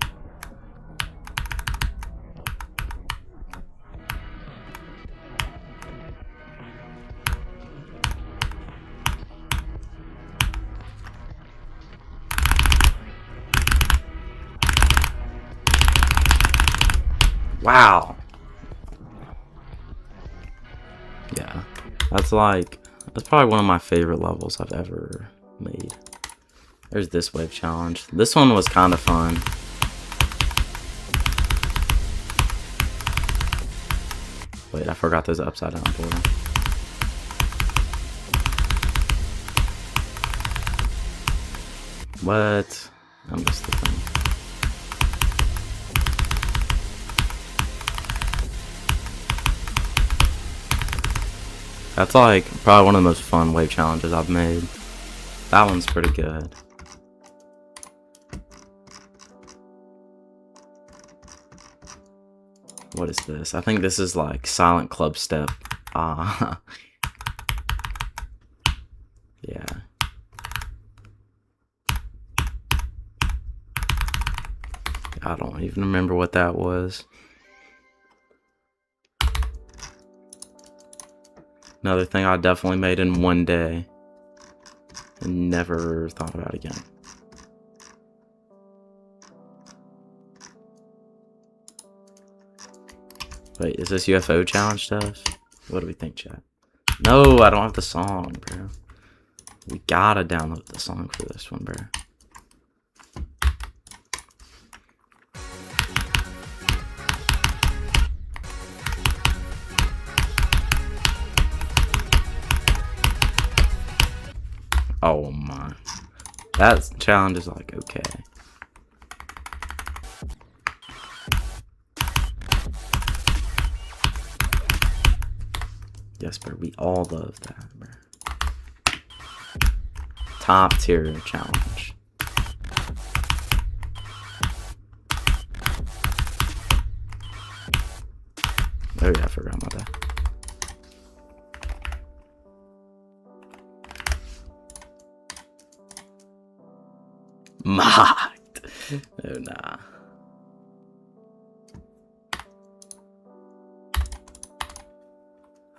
Wow. Yeah. That's probably one of my favorite levels I've ever made. There's this wave challenge. This one was kind of fun. Wait, I forgot there's an upside down portal. What? I missed the thing. That's like probably one of the most fun wave challenges I've made. That one's pretty good. What is this? I think this is like silent club step. Yeah. I don't even remember what that was. Another thing I definitely made in one day and never thought about again. Wait, is this UFO challenge stuff? What do we think, chat? No, I don't have the song, bro. We gotta download the song for this one, bro. Oh my. That challenge is like, okay. Yes, bro, we all love that, bro. Top tier challenge. Oh yeah, I forgot about that. Mocked. Oh nah.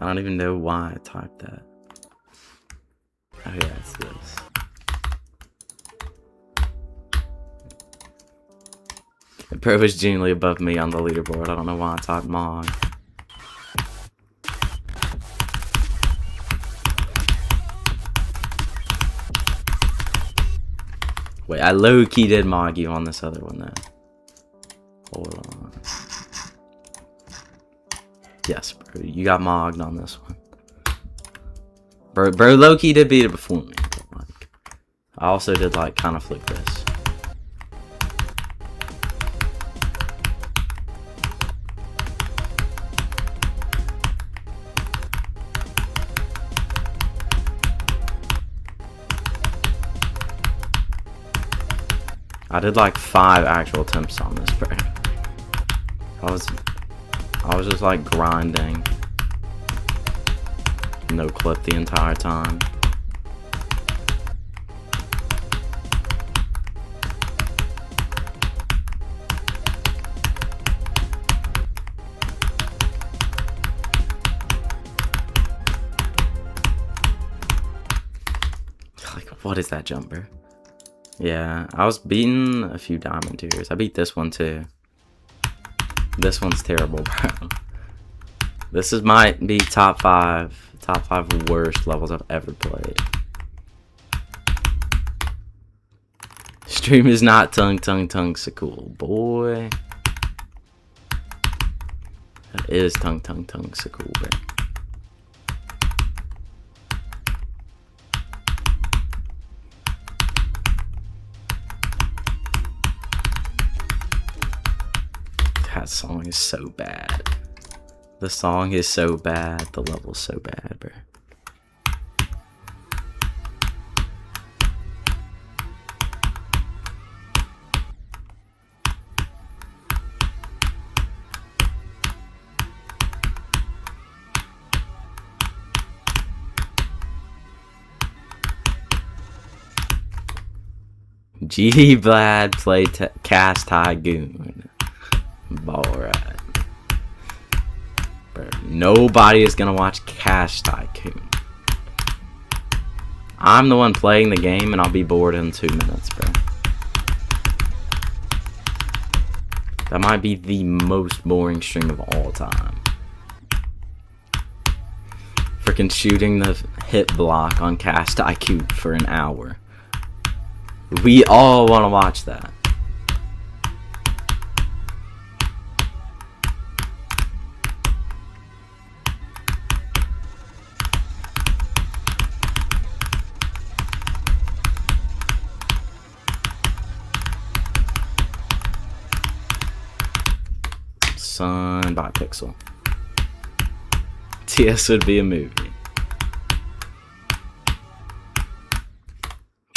I don't even know why I typed that. Oh yeah, it's this. Bro was genuinely above me on the leaderboard. I don't know why I typed Mog. Wait, I low-key did Mog you on this other one though. Hold on. Yes, bro, you got mogged on this one. Bro, low-key did beat it before me. But, like, I also did like kind of flick this. I did like 5 actual attempts on this, bro. I was just like grinding. No clip the entire time. Like, what is that jumper? Yeah, I was beating a few diamond tiers. I beat this one too. This one's terrible, bro. This might be top 5 worst levels I've ever played. Stream is not tongue so cool, boy. That is tongue so cool, bro. That song is so bad. The song is so bad. The level's so bad, bro. G Vlad play Cast Tygoon. Ball ride. Bro, nobody is gonna watch Cash Tycoon. I'm the one playing the game and I'll be bored in 2 minutes, bro. That might be the most boring stream of all time. Freaking shooting the hit block on Cast IQ for an hour. We all want to watch that. Son by Pixel. TS would be a movie.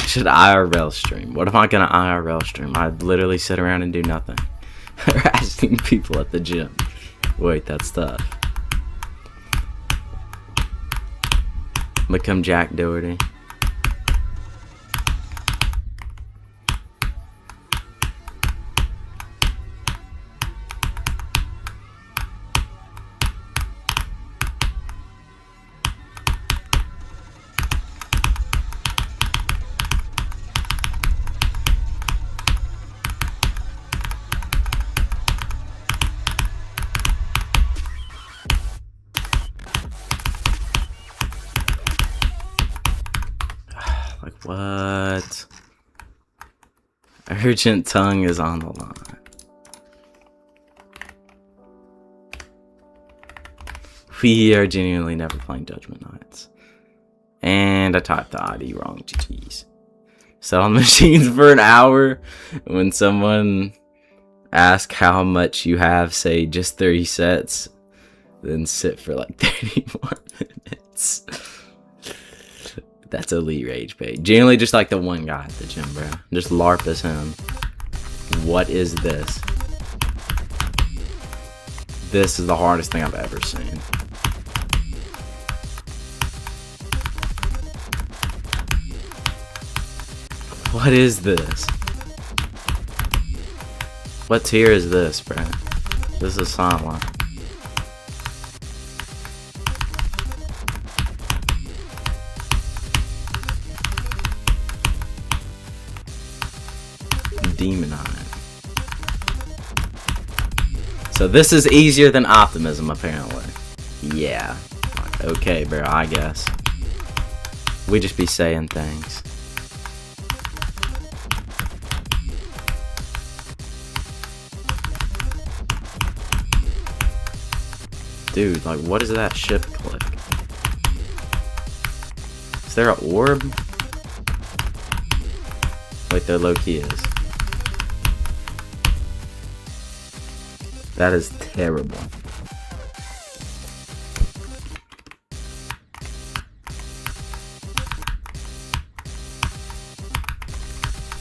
Should IRL stream? What am I gonna IRL stream? I'd literally sit around and do nothing. Harassing people at the gym. Wait, that's tough. Become Jack Doherty. Like, what? Urgent tongue is on the line. We are genuinely never playing Judgement Knights. And I typed the ID wrong. GG's. Sat on machines for an hour. When someone asks how much you have, say just 30 sets. Then sit for like 30 more minutes. That's elite rage page. Generally just like the one guy at the gym, bro. Just LARP as him. What is this? This is the hardest thing I've ever seen. What is this? What tier is this, bro? This is Silent. Demon Eye. So this is easier than Optimism, apparently. Yeah. Okay, bro, I guess. We just be saying things. Dude, like, what is that ship click? Is there an orb? Wait, there low-key is. That is terrible.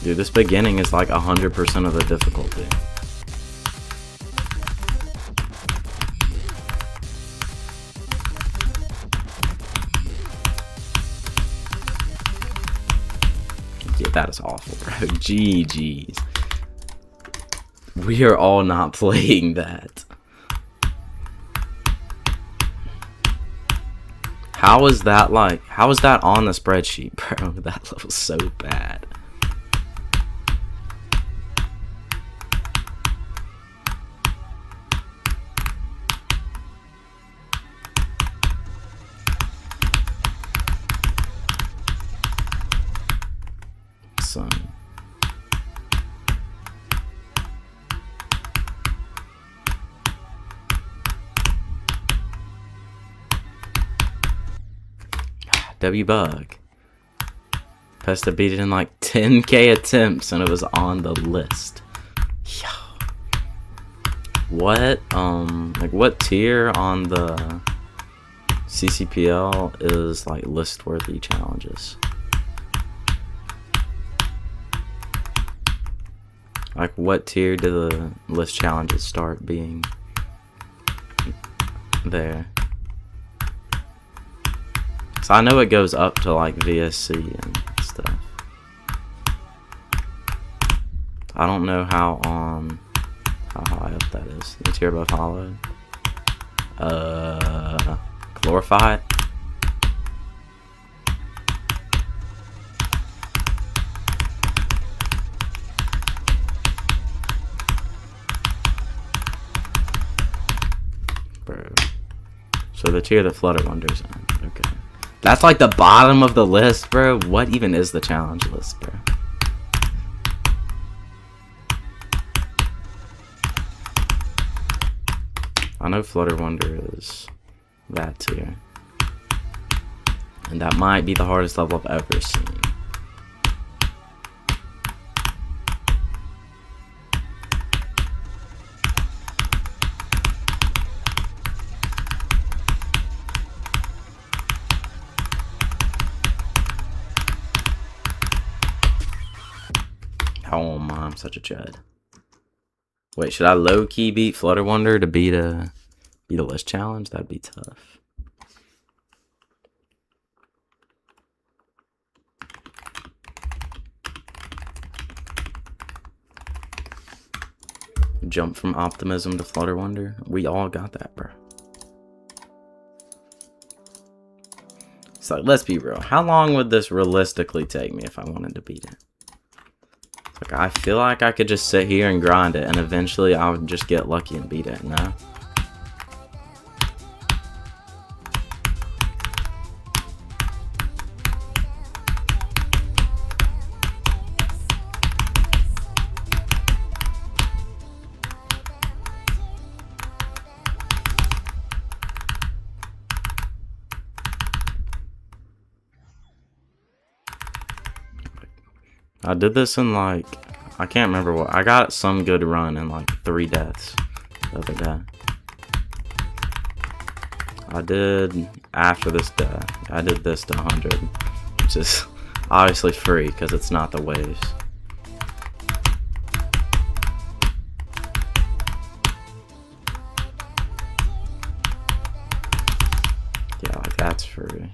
Dude, this beginning is like 100% of the difficulty. Yeah, that is awful, bro. GG's. We are all not playing that. How is that like? How is that on the spreadsheet, bro? That level's so bad. Son. W-Bug. Pesta beat it in like 10k attempts and it was on the list. Yo. What, like what tier on the CCPL is like list-worthy challenges? Like what tier do the list challenges start being there? So I know it goes up to like VSC and stuff. I don't know how high up that is. The tier above Hollow. Glorified. So the tier that Flutter Wonder's in. Okay. That's like the bottom of the list, bro. What even is the challenge list, bro? I know Flutter Wonder is that tier. And that might be the hardest level I've ever seen. Oh my, I'm such a chud. Wait, should I low-key beat Flutter Wonder to beat a list challenge? That'd be tough. Jump from optimism to Flutter Wonder. We all got that, bro. So let's be real. How long would this realistically take me if I wanted to beat it? Like, I feel like I could just sit here and grind it, and eventually I would just get lucky and beat it, no? I did this in like, I can't remember what, I got some good run in like 3 deaths the other day. I did, after this death, I did this to 100, which is obviously free because it's not the waves. Yeah, like that's free.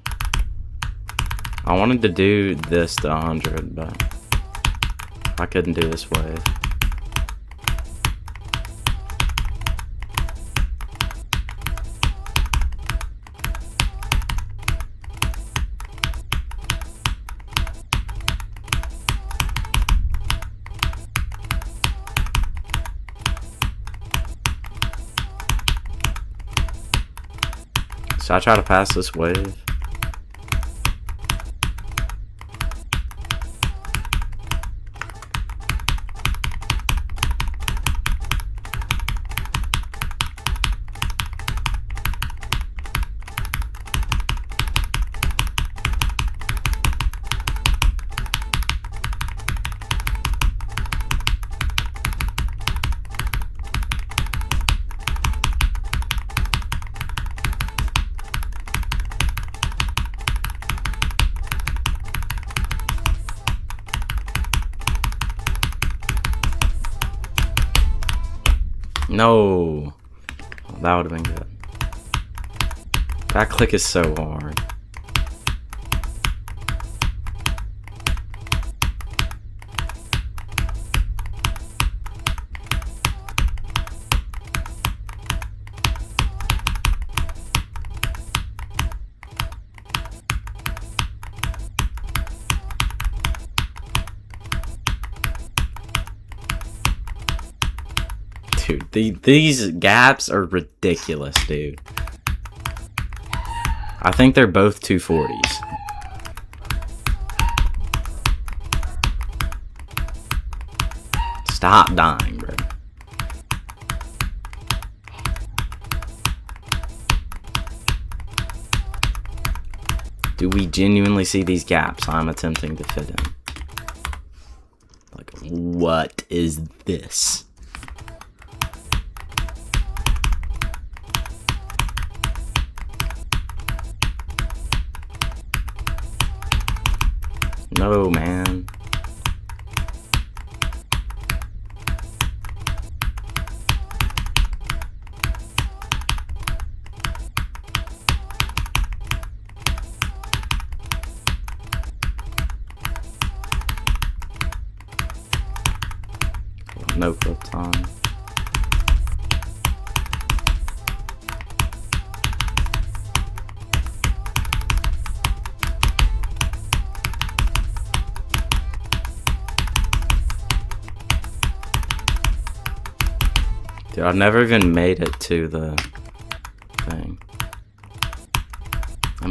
I wanted to do this to 100, but I couldn't do this wave. So I try to pass this wave. No, that would have been good. That click is so hard. Dude, these gaps are ridiculous, dude. I think they're both 240s. Stop dying, bro. Do we genuinely see these gaps I'm attempting to fit in? Like, what is this? No, man. No flip time. Dude, I've never even made it to the thing.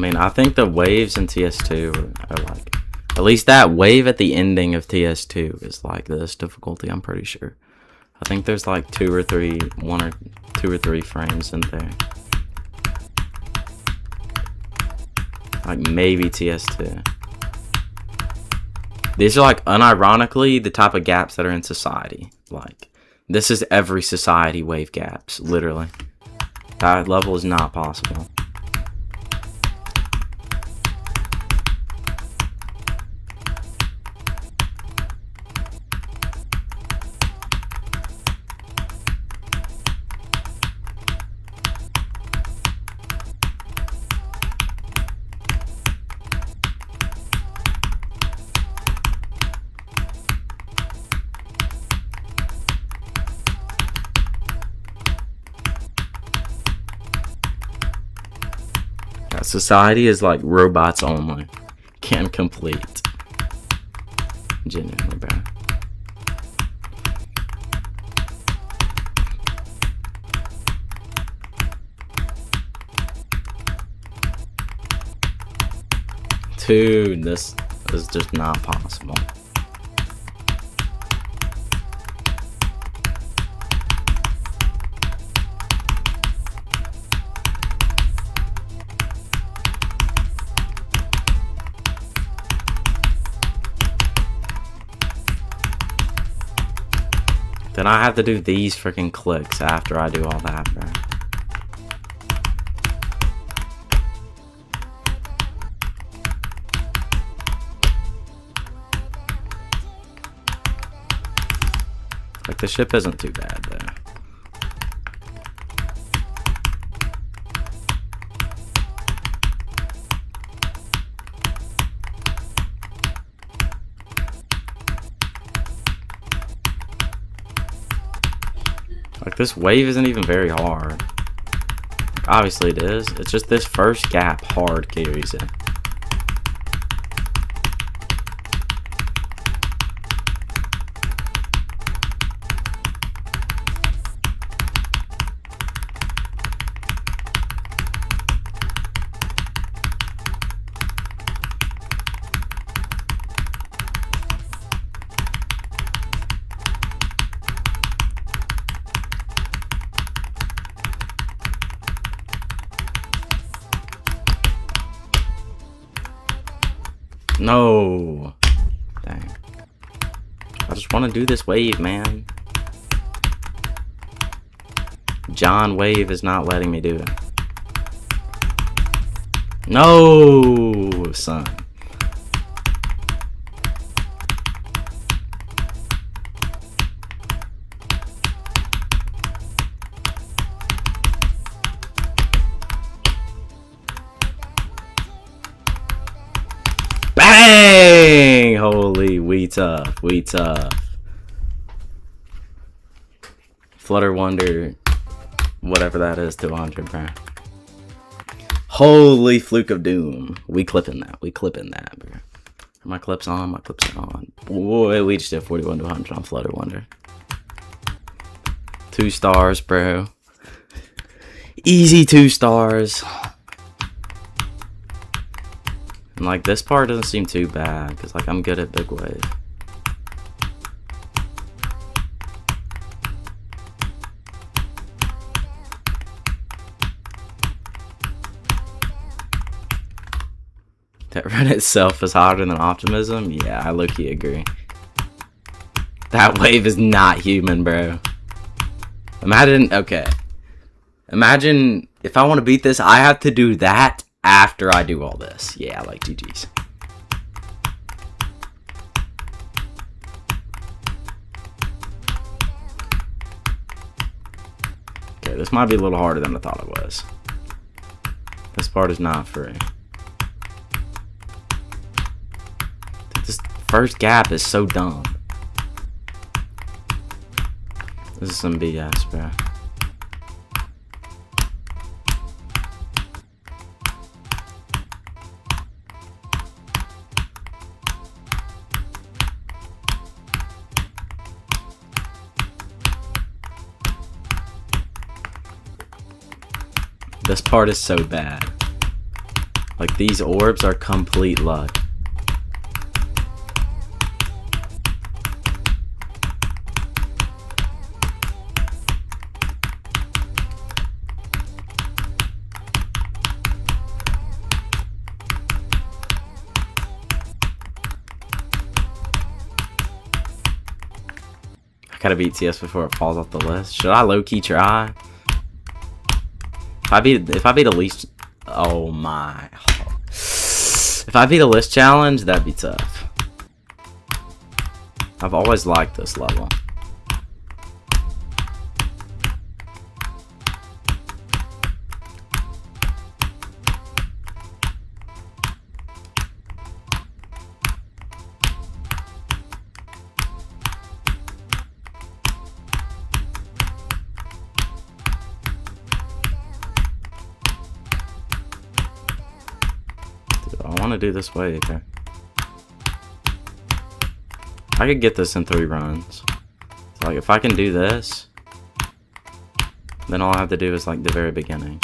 mean, I think the waves in TS2 are like, at least that wave at the ending of TS2 is like this difficulty, I'm pretty sure. I think there's like 2 or 3 frames in there. Like maybe TS2. These are like unironically the type of gaps that are in society. Like, this is every society wave gaps, literally. That level is not possible. Society is like robots only. Can complete. Genuinely, bro. Dude, this is just not possible. Then I have to do these freaking clicks after I do all that, bro. Like, the ship isn't too bad, though. Like, this wave isn't even very hard. Obviously it is. It's just this first gap hard carries it. No. Dang. I just want to do this wave, man. John Wave is not letting me do it. No, son. Bang! Holy, we tough. We tough. Flutter Wonder, whatever that is, 200, bro. Holy fluke of doom. We clipping that. We clipping that, bro. Are my clips on? My clips are on. Boy, we just did 41 to 100 on Flutter Wonder. 2 stars, bro. Easy 2 stars. And like, this part doesn't seem too bad, because like, I'm good at big wave. That run itself is harder than Optimism? Yeah, I low-key agree. That wave is not human, bro. Imagine, okay. Imagine if I want to beat this, I have to do that after I do all this. Yeah, like GG's. Okay, this might be a little harder than I thought it was. This part is not free. This first gap is so dumb. This is some BS, bro. This part is so bad. Like, these orbs are complete luck. I gotta beat TS before it falls off the list. Should I low-key try? If I beat a least, oh my. If I beat a list challenge, that'd be tough. I've always liked this level. I want to do this way, okay? I could get this in 3 runs. So, like, if I can do this, then all I have to do is, like, the very beginning.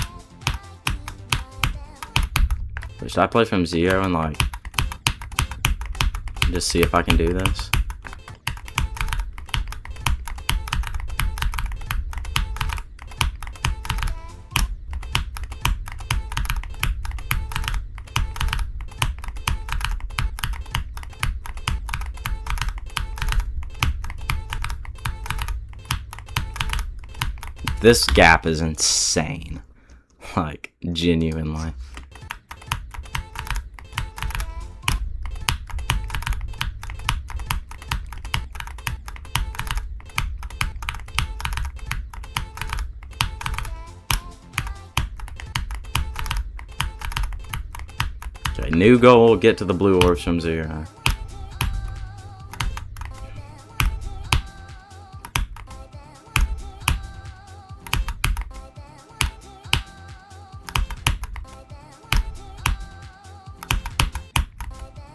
But should I play from 0 and, like, just see if I can do this? This gap is insane. Like, genuinely. Okay, new goal, get to the blue orbs from 0.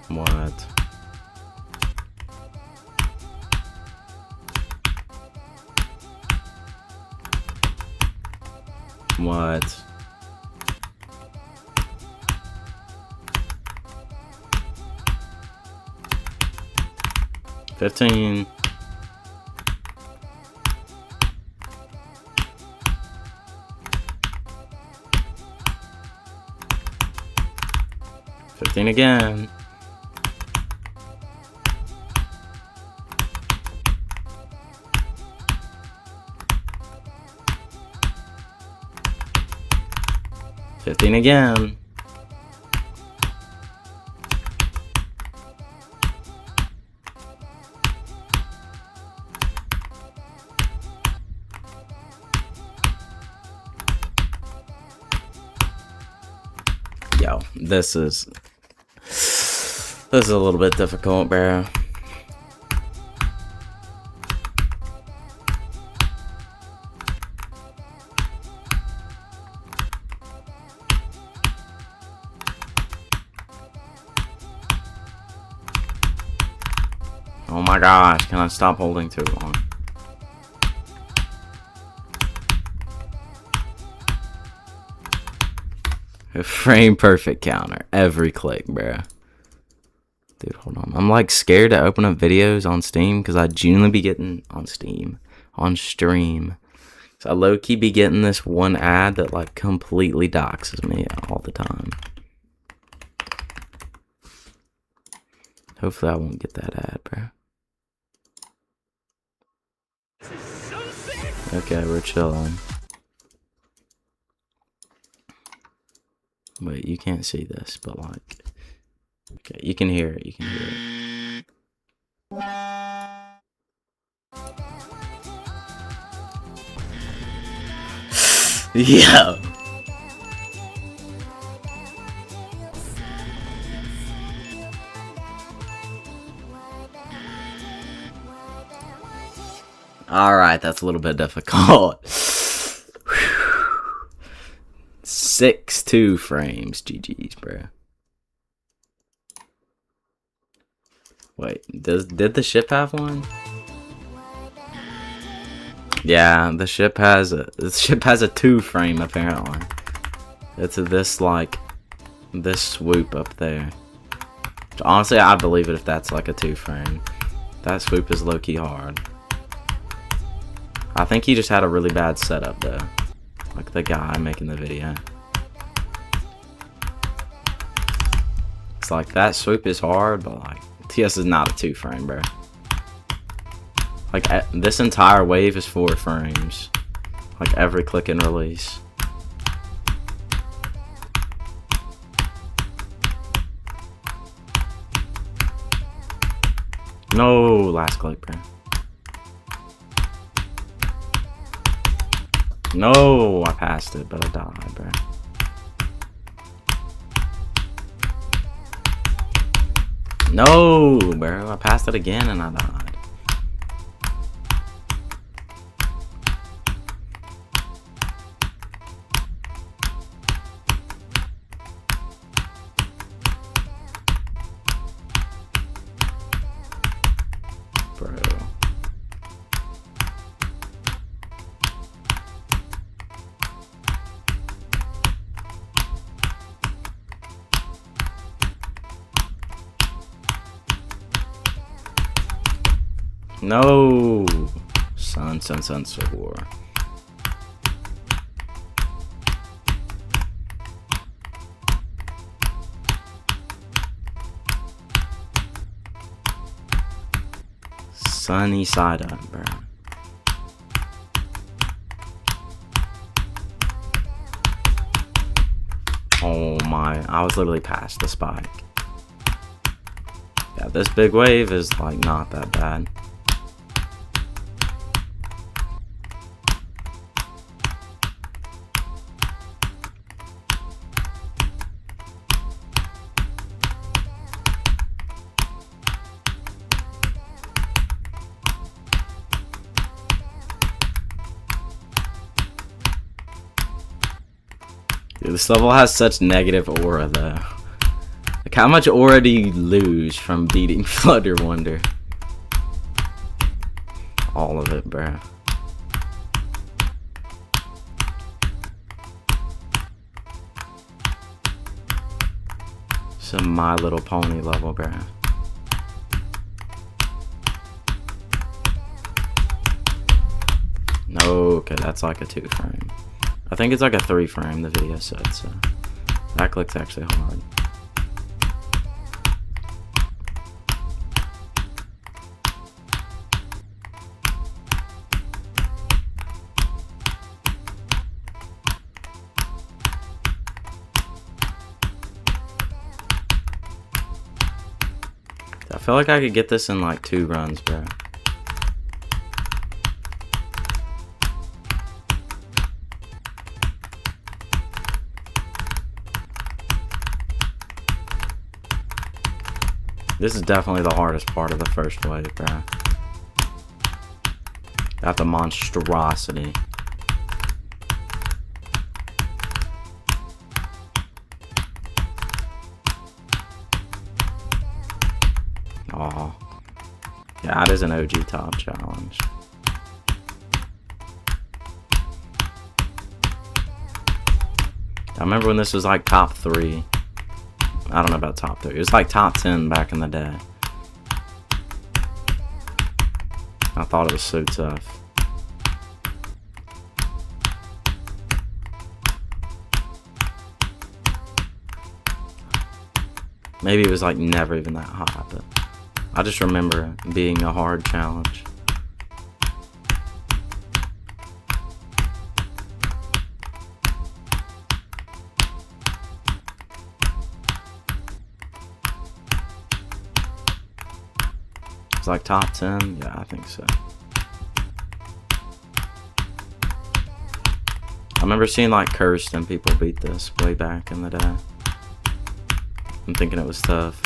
What? What? $15. $15 again. $15 again. Yo, this is a little bit difficult, bro. Oh my gosh, can I stop holding too long? A frame perfect counter. Every click, bruh. Dude, hold on. I'm like scared to open up videos on Steam because I genuinely be getting on Steam. On stream. So I low-key be getting this one ad that like completely doxes me all the time. Hopefully I won't get that ad, bro. Okay, we're chilling. Wait, you can't see this, but like... Okay, you can hear it, you can hear it. Yo! Alright, that's a little bit difficult. 6-2 frames. GG's, bro. Wait, did the ship have one? Yeah, the ship has a 2 frame apparently. It's this like this swoop up there. Honestly, I'd believe it if that's like a 2-frame. That swoop is low-key hard. I think he just had a really bad setup though. Like the guy making the video. It's like that swoop is hard, but like TS is not a 2-frame, bro. Like this entire wave is 4 frames. Like every click and release. No, last click, bro. No, I passed it, but I died, bro. No, bro, I passed it again and I died. Bro. No, son, so war. Sunny side up, bro. Oh my, I was literally past the spike. Yeah, this big wave is like not that bad. Dude, this level has such negative aura though. Like how much aura do you lose from beating Flutter Wonder? All of it, bro. Some My Little Pony level, bro. No, okay, that's like a 2-frame. I think it's like a 3-frame, the video said, so that click's actually hard. I feel like I could get this in like 2 runs, bro. This is definitely the hardest part of the first wave, bro. Got the monstrosity. Oh. Yeah, that is an OG top challenge. I remember when this was like top 3. I don't know about top 3. It was like top 10 back in the day. I thought it was so tough. Maybe it was like never even that hot, but I just remember it being a hard challenge. It's like top 10? Yeah, I think so. I remember seeing like Cursed and people beat this way back in the day. I'm thinking it was tough.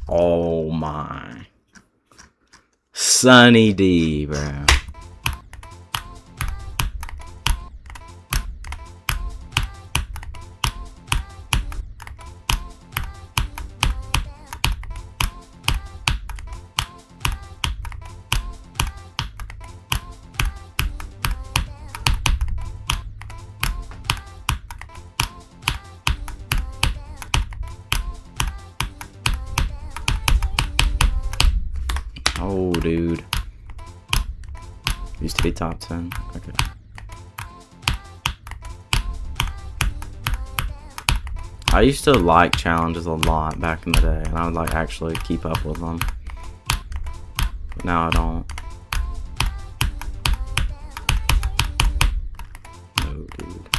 Oh my. Sunny D, bro. Oh, dude. Used to be top 10. Okay. I used to like challenges a lot back in the day, and I would like actually keep up with them. But now I don't. No, dude.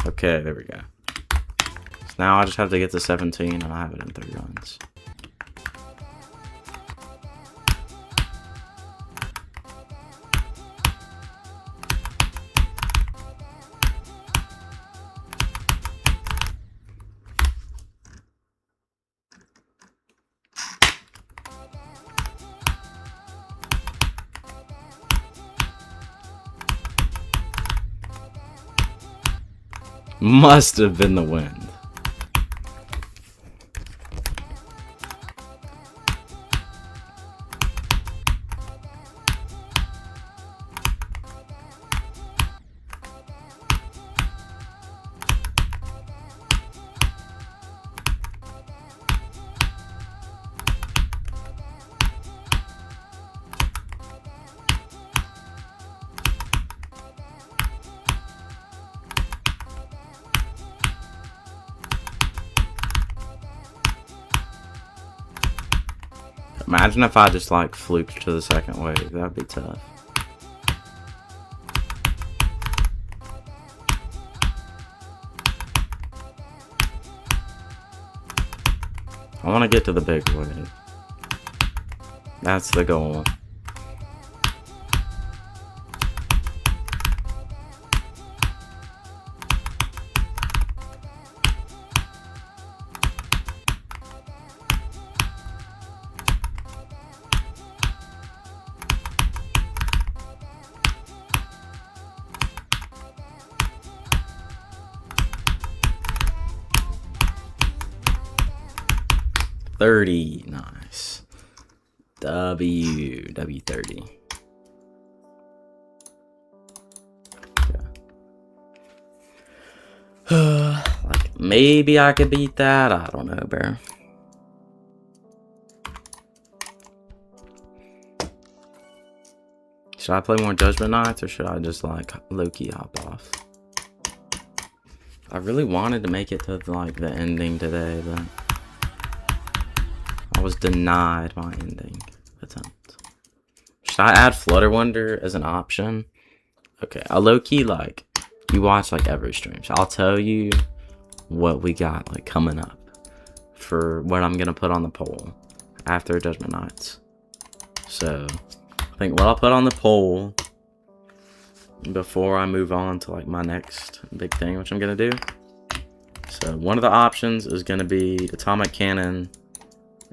Okay, there we go. So now I just have to get to 17, and I have it in 3 runs. Must have been the wind. Imagine if I just like fluked to the second wave. That'd be tough. I want to get to the big wave. That's the goal. $30, nice. W30. Yeah. Like maybe I could beat that. I don't know, bro. Should I play more Judgement Knights or should I just like low-key hop off? I really wanted to make it to like the ending today, but I was denied my ending attempt. Should I add Flutter Wonder as an option? Okay, I low-key like, you watch like every stream, so I'll tell you what we got like coming up for what I'm gonna put on the poll after Judgement Knights. So I think what I'll put on the poll before I move on to like my next big thing, which I'm gonna do. So one of the options is gonna be Atomic Cannon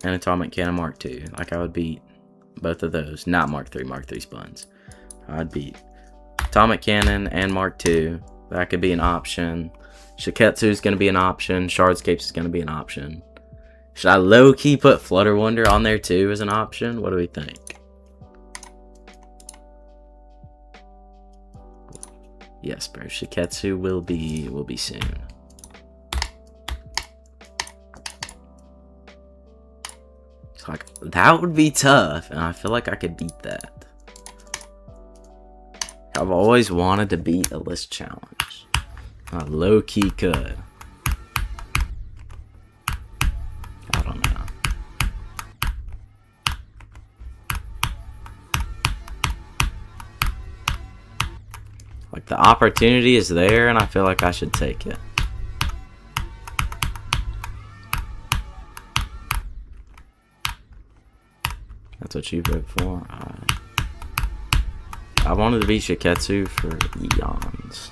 and Atomic Cannon Mark II. Like I would beat both of those, not Mark III. Mark III spuns. I'd beat Atomic Cannon and Mark II. That could be an option. Shiketsu is going to be an option. Shardscapes is going to be an option. Should I low-key put Flutter Wonder on there too as an option? What do we think? Yes, bro. Shiketsu will be soon. Like, that would be tough, and I feel like I could beat that. I've always wanted to beat a list challenge. I low-key could. I don't know. Like, the opportunity is there, and I feel like I should take it. That's what you vote for? Alright. I wanted to beat Shiketsu for eons.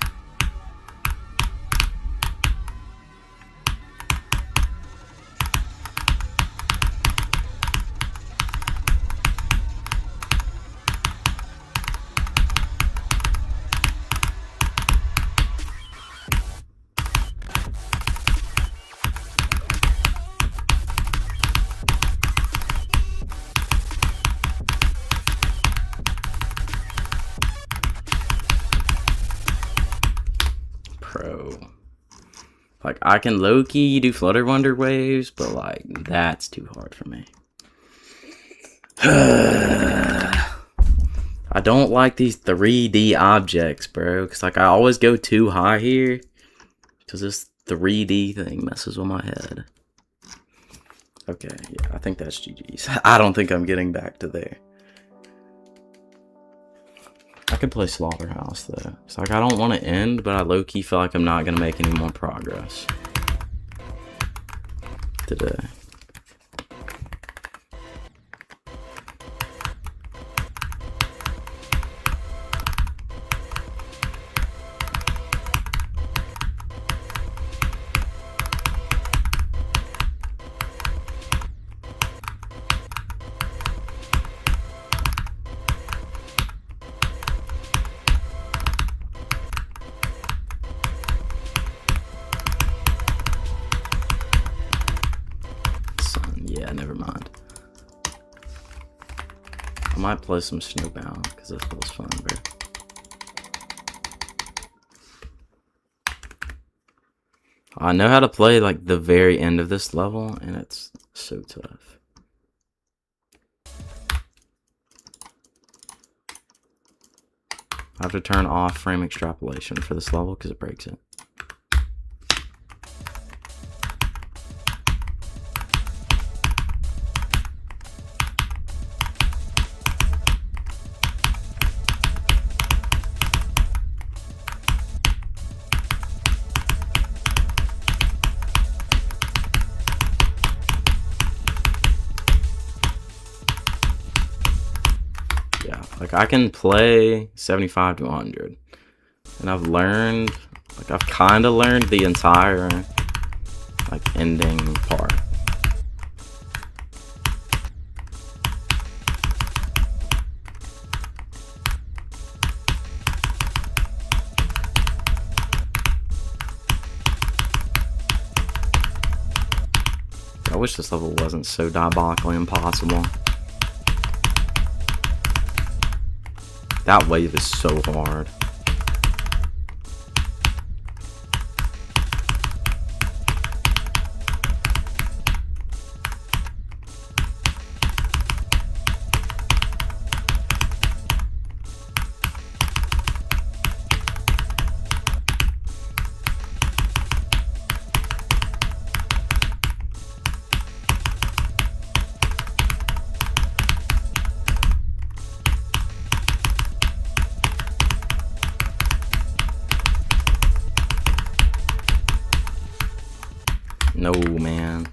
Like, I can low-key do Flutter Wonder waves, but, like, that's too hard for me. I don't like these 3D objects, bro. Because, like, I always go too high here. Because this 3D thing messes with my head. Okay, yeah, I think that's GG's. I don't think I'm getting back to there. I could play Slaughterhouse, though. It's like, I don't want to end, but I low-key feel like I'm not going to make any more progress today. Yeah, never mind. I might play some Snowbound, because that feels fun, bro. I know how to play, like, the very end of this level, and it's so tough. I have to turn off frame extrapolation for this level, because it breaks it. Like, I can play 75 to 100. And I've learned, like, I've kind of learned the entire, like, ending part. I wish this level wasn't so diabolically impossible. That wave is so hard. No, man.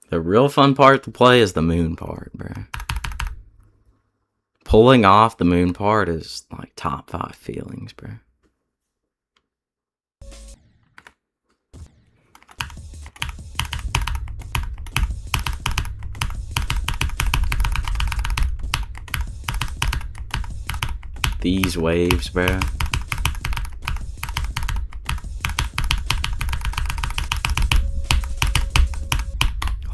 The real fun part to play is the moon part, bro. Pulling off the moon part is like top 5 feelings, bro. These waves, bro.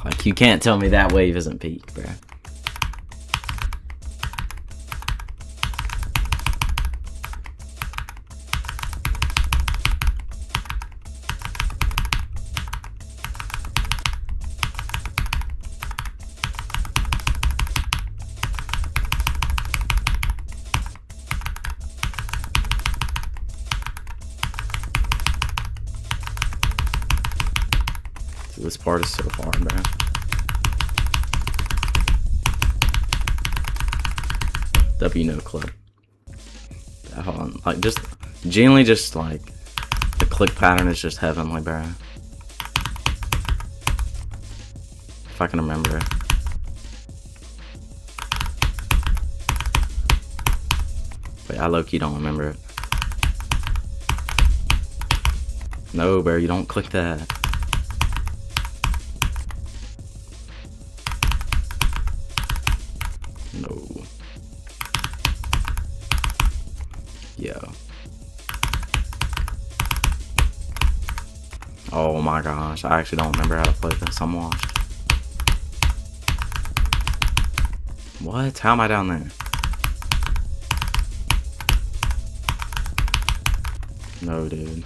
Like, you can't tell me that wave isn't peak, bro. This part is so hard, bro. W no clip. Hold on, like, just genuinely, just like the click pattern is just heavenly, bro. If I can remember it. Wait, I low-key don't remember it. No, bro, you don't click that. No. Yo. Oh my gosh, I actually don't remember how to play this. I'm lost. What? How am I down there? No, dude.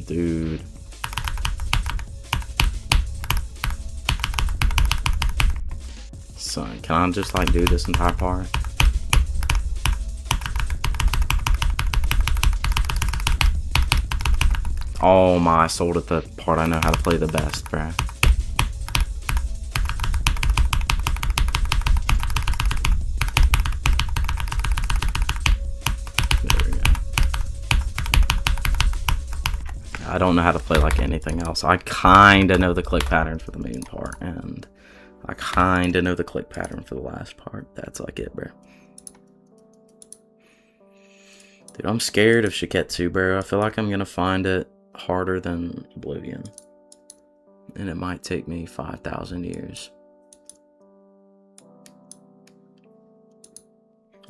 Dude. Son, can I just like do this entire part? Oh my, I sold it the part I know how to play the best, bruh. There we go. I don't know how to play like anything else. I kinda know the click pattern for the main part, and I kinda know the click pattern for the last part. That's like it, bro. Dude, I'm scared of Shiketsu, bro. I feel like I'm gonna find it harder than Oblivion. And it might take me 5,000 years.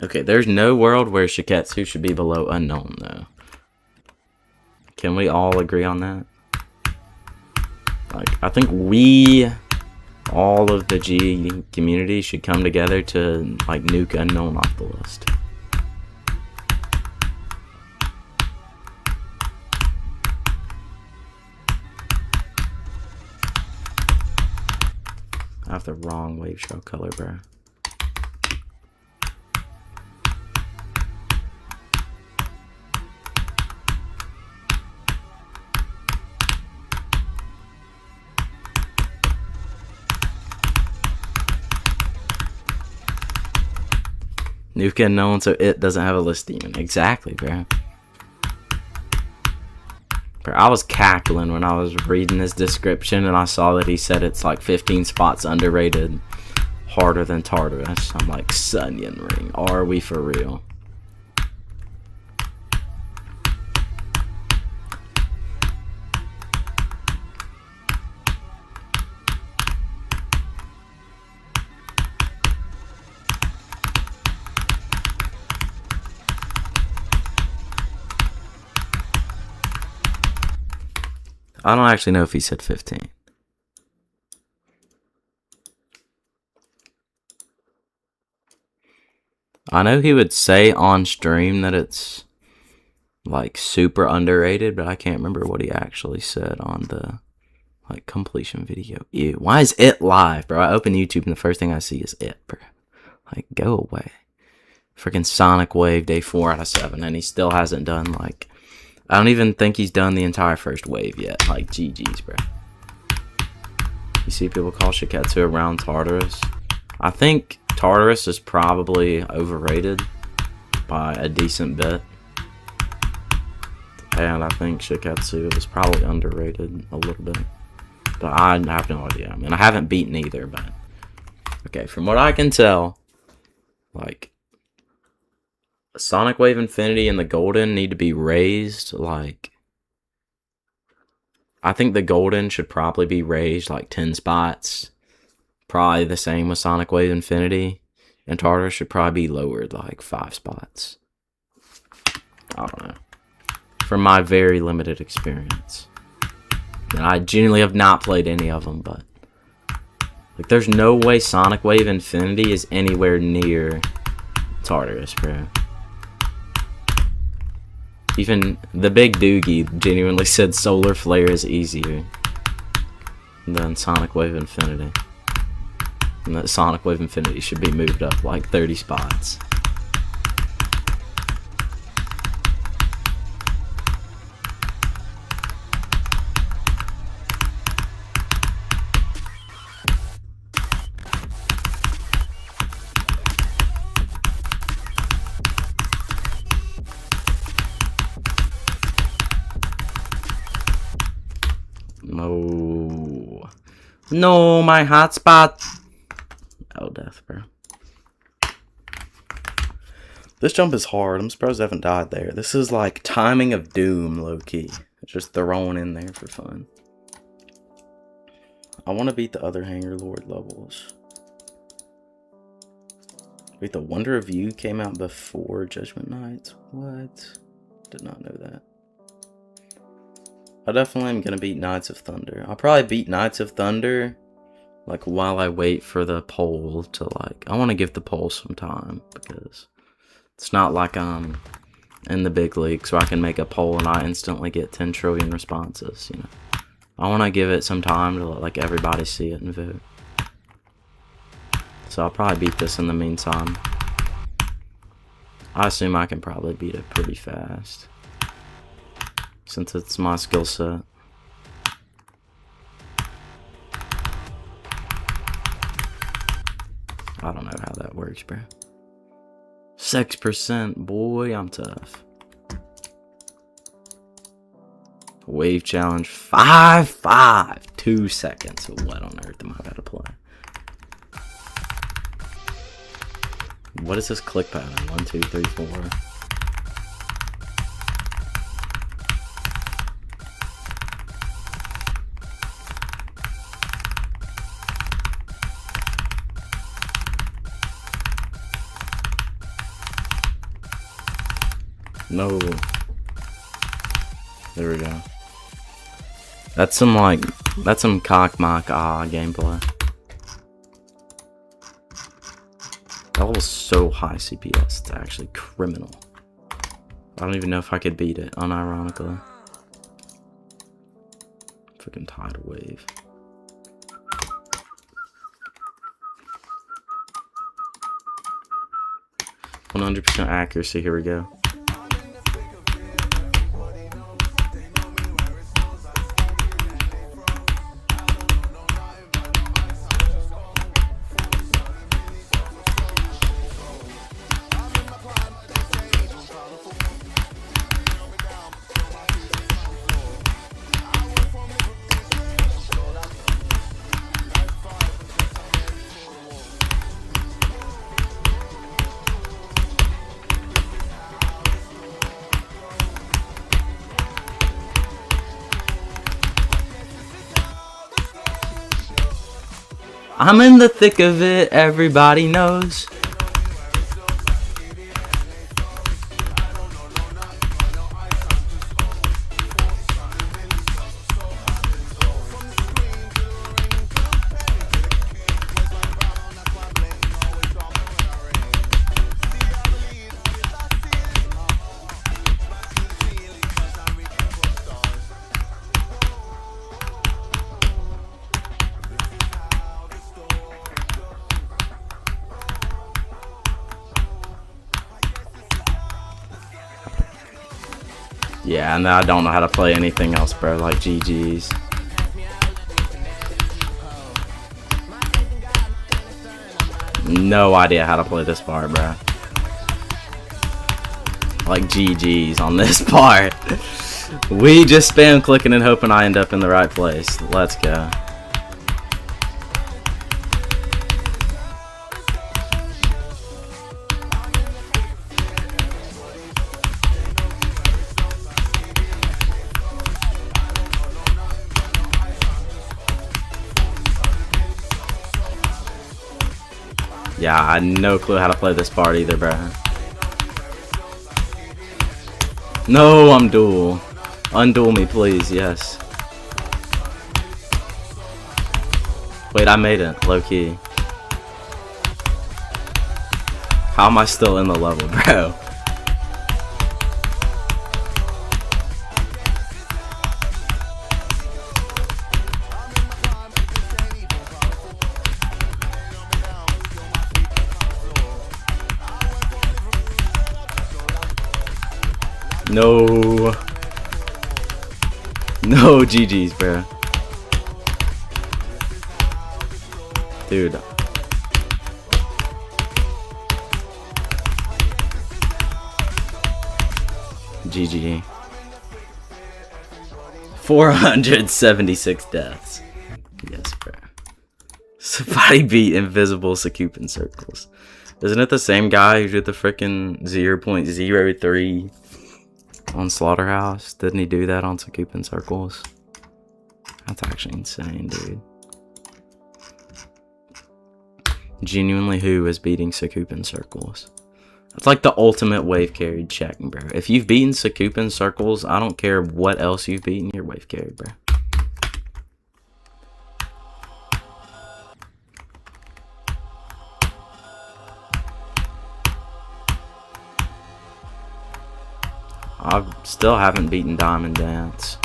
Okay, there's no world where Shiketsu should be below Unknown, though. Can we all agree on that? Like, I think we, all of the G community, should come together to, like, nuke Unknown off the list. I have the wrong wave shell color, bro. Nuke Unknown so it doesn't have a list demon. Exactly, bro. I was cackling when I was reading his description and I saw that he said it's like 15 spots underrated, harder than Tartarus. I'm like, Sunyon Ring, are we for real? I don't actually know if he said 15. I know he would say on stream that it's like super underrated, but I can't remember what he actually said on the like completion video. Ew, why is it live, bro? I open YouTube and the first thing I see is it, bro. Like, go away. Freaking Sonic Wave day 4 out of 7, and he still hasn't done like, I don't even think he's done the entire first wave yet. Like, GG's, bro. You see people call Shiketsu around Tartarus. I think Tartarus is probably overrated by a decent bit. And I think Shiketsu is probably underrated a little bit. But I have no idea. I mean, I haven't beaten either, but... Okay, from what I can tell, like... Sonic Wave Infinity and the Golden need to be raised, like... I think the Golden should probably be raised, like, 10 spots. Probably the same with Sonic Wave Infinity. And Tartarus should probably be lowered, like, 5 spots. I don't know. From my very limited experience. And I genuinely have not played any of them, but... Like, there's no way Sonic Wave Infinity is anywhere near Tartarus, bro. Even the big Doogie genuinely said Solar Flare is easier than Sonic Wave Infinity. And that Sonic Wave Infinity should be moved up like 30 spots. No. No, my hotspot. Oh, death, bro. This jump is hard. I'm surprised I haven't died there. This is like Timing of Doom, low-key. Just thrown in there for fun. I want to beat the other Hanger Lord levels. Wait, the Wonder of You came out before Judgement Knights? What? Did not know that. I definitely am going to beat Knights of Thunder. I'll probably beat Knights of Thunder, like, while I wait for the poll to, like... I want to give the poll some time, because it's not like I'm in the big league so I can make a poll and I instantly get 10 trillion responses, you know. I want to give it some time to let like everybody see it and vote. So I'll probably beat this in the meantime. I assume I can probably beat it pretty fast, since it's my skill set. I don't know how that works, bro. 6%, boy, I'm tough. Wave challenge 5-5. 2 seconds. What on earth am I about to play? What is this click pattern? 1, 2, 3, 4. No. There we go. That's some cock mock gameplay. That was so high CPS, it's actually criminal. I don't even know if I could beat it, unironically. Freaking tidal wave. 100% accuracy, here we go. I'm in the thick of it, everybody knows. Yeah, and I don't know how to play anything else, bro, like GG's. No idea how to play this part, bro. Like GG's on this part. We just spam clicking and hoping I end up in the right place. Let's go. Yeah, I had no clue how to play this part either, bro. No, I'm dual. Unduel me, please, yes. Wait, I made it, low-key. How am I still in the level, bro? No. No GG's, bro. Dude. GG. 476 deaths. Yes, bro. Somebody beat Invisible Sakupin Circles. Isn't it the same guy who did the frickin' 0.03 on Slaughterhouse? Didn't he do that on Sakupin Circles? That's actually insane, dude. Genuinely, who is beating Sakupin Circles? That's like the ultimate wave carried check, bro. If you've beaten Sakupin Circles, I don't care what else you've beaten, you're wave carried, bro. I still haven't beaten Diamond Dance.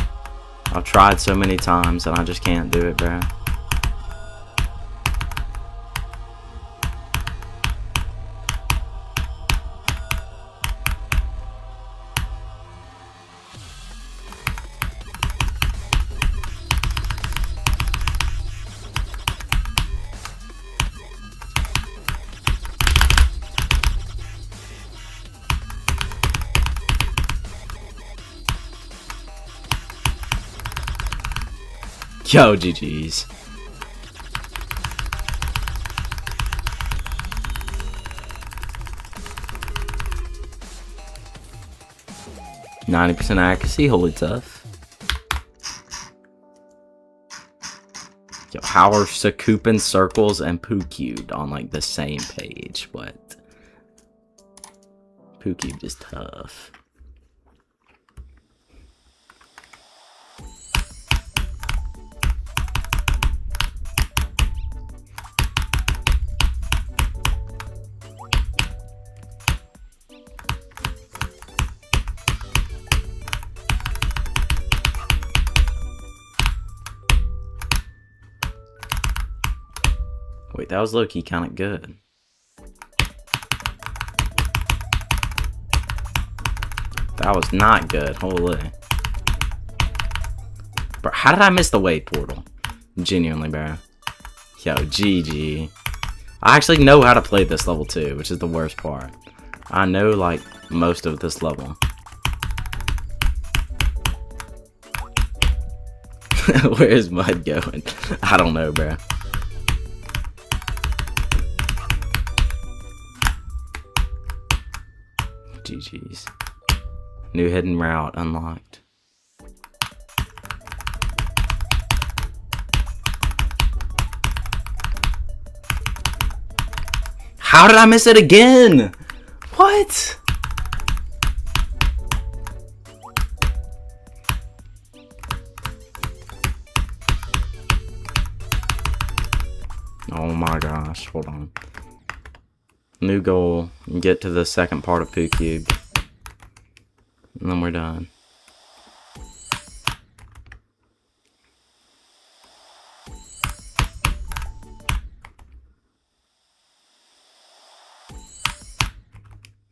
I've tried so many times and I just can't do it, bro. Yo, GG's. %90 accuracy, holy tough. Yo, how are Sakupin Circles and Poo Cubed on like the same page? What? Poo Cubed is tough. Wait, that was low-key kind of good. That was not good. Holy. Bro, how did I miss the wave portal? Genuinely, bro. Yo, GG. I actually know how to play this level too, which is the worst part. I know, like, most of this level. Where is Mud going? I don't know, bro. GG's. New hidden route unlocked. How did I miss it again? What? Oh my gosh, hold on. New goal, get to the second part of Poo Cube. And then we're done.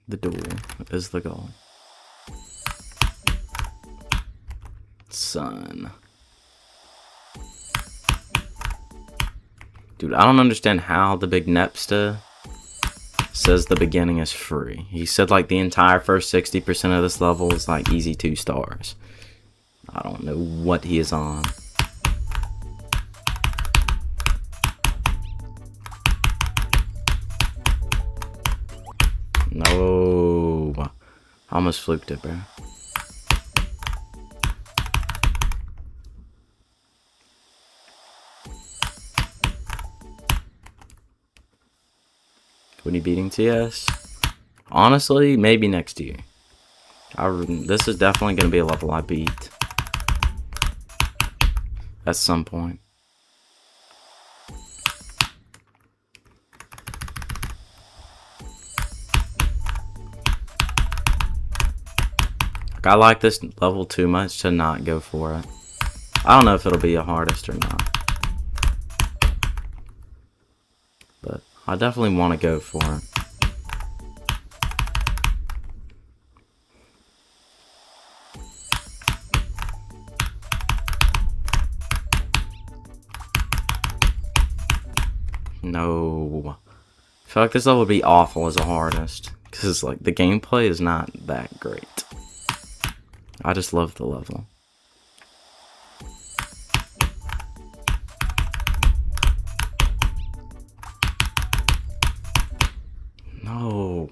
The duel is the goal. Son. Dude, I don't understand how the big Nepsta says the beginning is free. He said like the entire first 60% of this level is like easy 2 stars. I don't know what he is on. No. I almost fluked it, bro. When you beating TS? Honestly, maybe next year. This is definitely going to be a level I beat. At some point. I like this level too much to not go for it. I don't know if it'll be the hardest or not. But I definitely want to go for it. No. I feel like this level would be awful as a hardest. Because like the gameplay is not that great. I just love the level. No.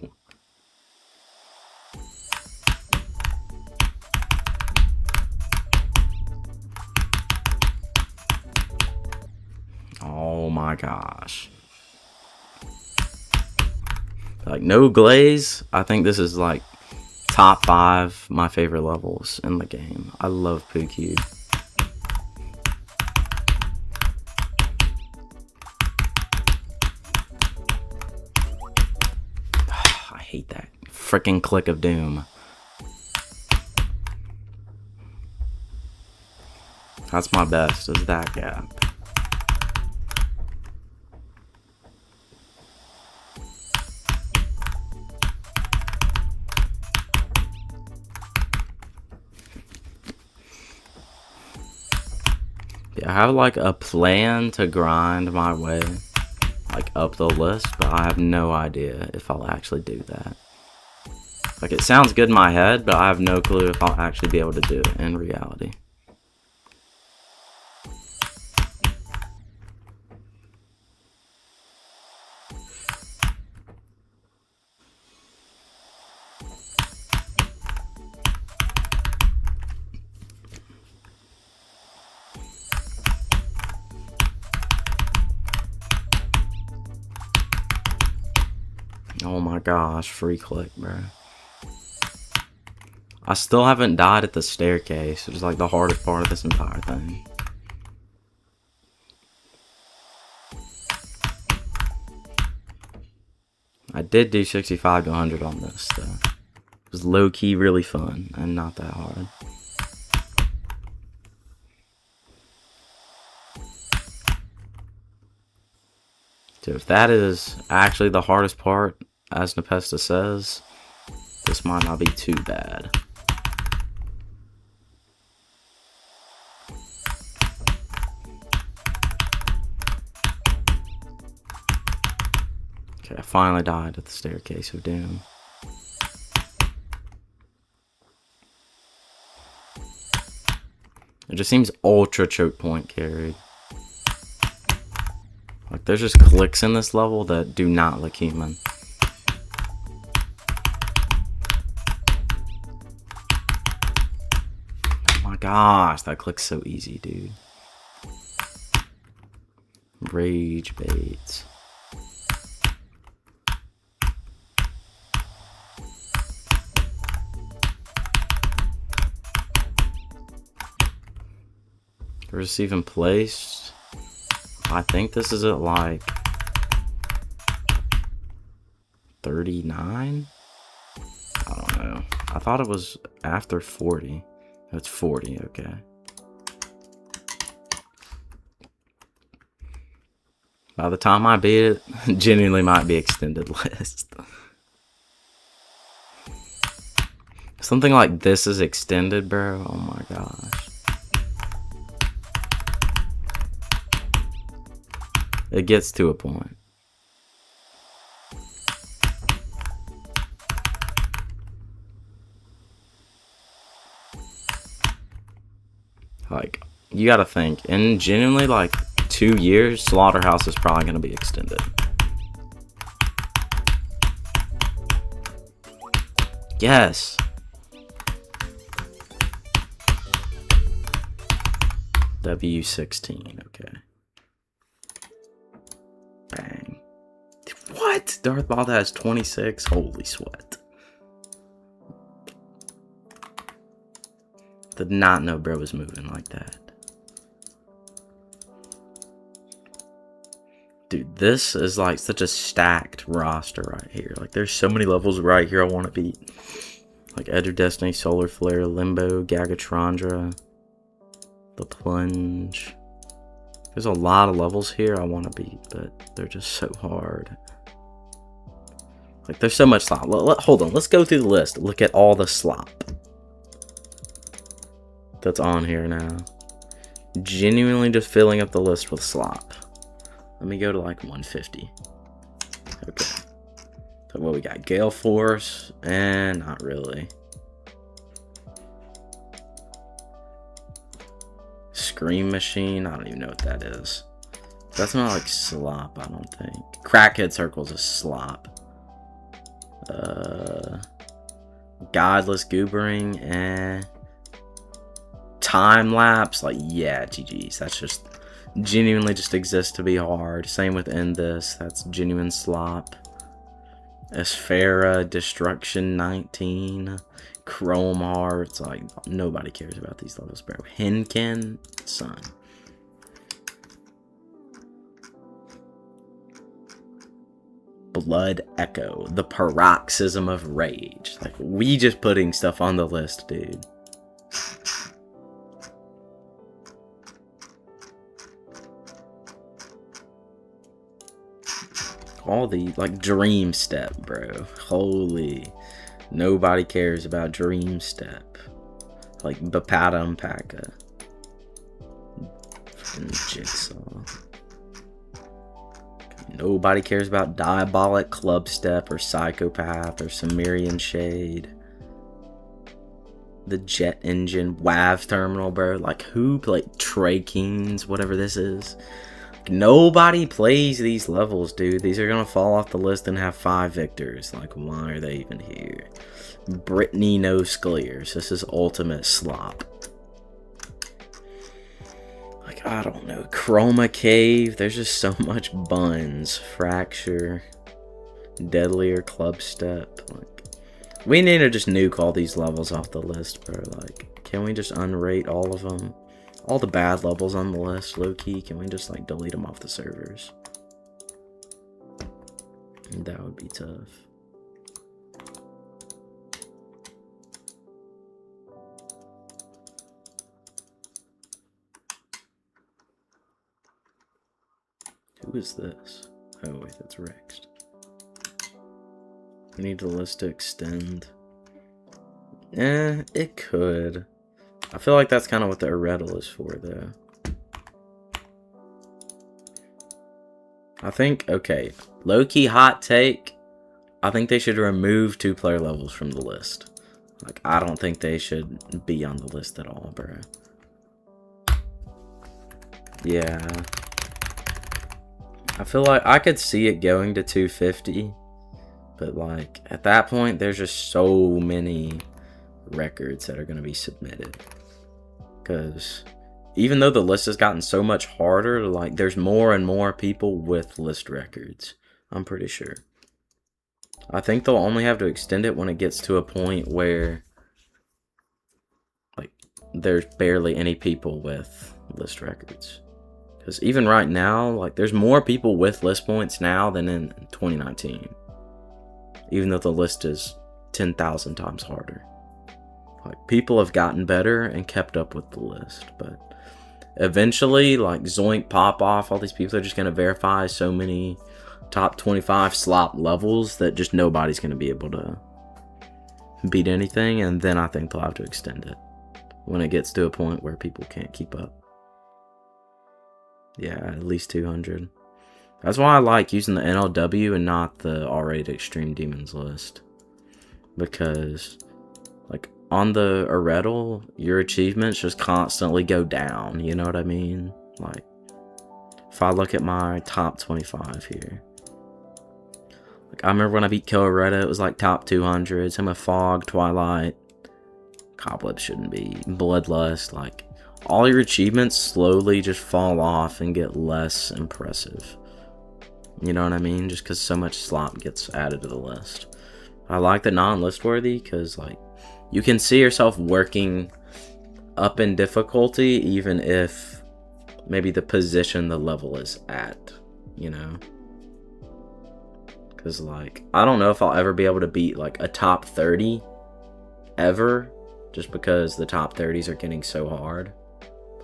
Oh my gosh. Like no glaze. I think this is like top 5 my favorite levels in the game. I love Poo Cube. I hate that freaking click of doom. That's my best, is that gap. Yeah, I have like a plan to grind my way like up the list, but I have no idea if I'll actually do that. Like, it sounds good in my head, but I have no clue if I'll actually be able to do it in reality. Oh my gosh, free click, bro. I still haven't died at the staircase, which is like the hardest part of this entire thing. I did do 65 to 100 on this, though. It was low-key really fun, and not that hard. So if that is actually the hardest part, as Nepesta says, this might not be too bad. Okay, I finally died at the staircase of doom. It just seems ultra choke point carried. Like, there's just clicks in this level that do not look human. Oh my gosh, that click's so easy, dude. Rage baits. First even placed. I think this is at like 39? I don't know. I thought it was after 40. That's 40, okay. By the time I beat it, genuinely might be extended list. Something like this is extended, bro. Oh my gosh. It gets to a point. Like, you gotta think, in genuinely like 2 years, Slaughterhouse is probably gonna be extended. Yes. W16, okay. Bang. What? Darth Maul has 26? Holy sweat. Did not know bro was moving like that. Dude, this is like such a stacked roster right here. Like, there's so many levels right here I want to beat. Like Edge of Destiny, Solar Flare, Limbo, Gagatrandra, The Plunge. There's a lot of levels here I want to beat, but they're just so hard. Like, there's so much slop. Hold on, let's go through the list. Look at all the slop that's on here now. Genuinely just filling up the list with slop. Let me go to like 150. Okay. So what we got? Gale Force, and not really. Scream Machine, I don't even know what that is. That's not like slop, I don't think. Crackhead Circle's a slop. Godless Goobering, and Time Lapse, like, yeah, GG's. That's just genuinely just exists to be hard. Same with End This, that's genuine slop. Esfera, Destruction 19, Chrome Hearts, like, nobody cares about these levels, bro. Henken, son. Blood Echo, the paroxysm of rage. Like, we just putting stuff on the list, dude. all the, like, Dream Step, bro. Holy. Nobody cares about Dream Step. Like, Bapada Unpacka. Fucking Jigsaw. Nobody cares about Diabolic Club Step or Psychopath or Sumerian Shade. The Jet Engine WAV terminal, bro. Like, who played Trey Keenes, whatever this is? Like, nobody plays these levels, dude. These are gonna fall off the list and have 5 victors. Like, why are they even here? Brittany No Sclears. This is ultimate slop. Like, I don't know. Chroma Cave. There's just so much buns. Fracture. Deadlier Club Step. Like, we need to just nuke all these levels off the list, bro. Like, can we just unrate all of them? All the bad levels on the list, low-key. Can we just, like, delete them off the servers? That would be tough. Who is this? Oh, wait, that's Rext. We need the list to extend. It could. I feel like that's kind of what the Irretal is for, though. I think, okay, low-key hot take, I think they should remove 2-player levels from the list. Like, I don't think they should be on the list at all, bro. Yeah. I feel like I could see it going to 250. But, like, at that point, there's just so many records that are going to be submitted. Because even though the list has gotten so much harder, like, there's more and more people with list records. I'm pretty sure. I think they'll only have to extend it when it gets to a point where, like, there's barely any people with list records. Because even right now, like, there's more people with list points now than in 2019. Even though the list is 10,000 times harder. Like, people have gotten better and kept up with the list. But eventually, like, Zoink, Pop Off, all these people are just going to verify so many top 25 slop levels that just nobody's going to be able to beat anything. And then I think they'll have to extend it when it gets to a point where people can't keep up. Yeah, at least 200. That's why I like using the NLW and not the R-rated Extreme Demons list. Because, like, on the Irretal, your achievements just constantly go down. You know what I mean? Like, if I look at my top 25 here. Like, I remember when I beat Killoretta, it was like top 200. Same with Fog, Twilight. Cobweb shouldn't be. Bloodlust, like, all your achievements slowly just fall off and get less impressive. You know what I mean? Just because so much slop gets added to the list. I like the non-list worthy because, like, you can see yourself working up in difficulty even if maybe the position the level is at, you know? Because, like, I don't know if I'll ever be able to beat, like, a top 30 ever just because the top 30s are getting so hard.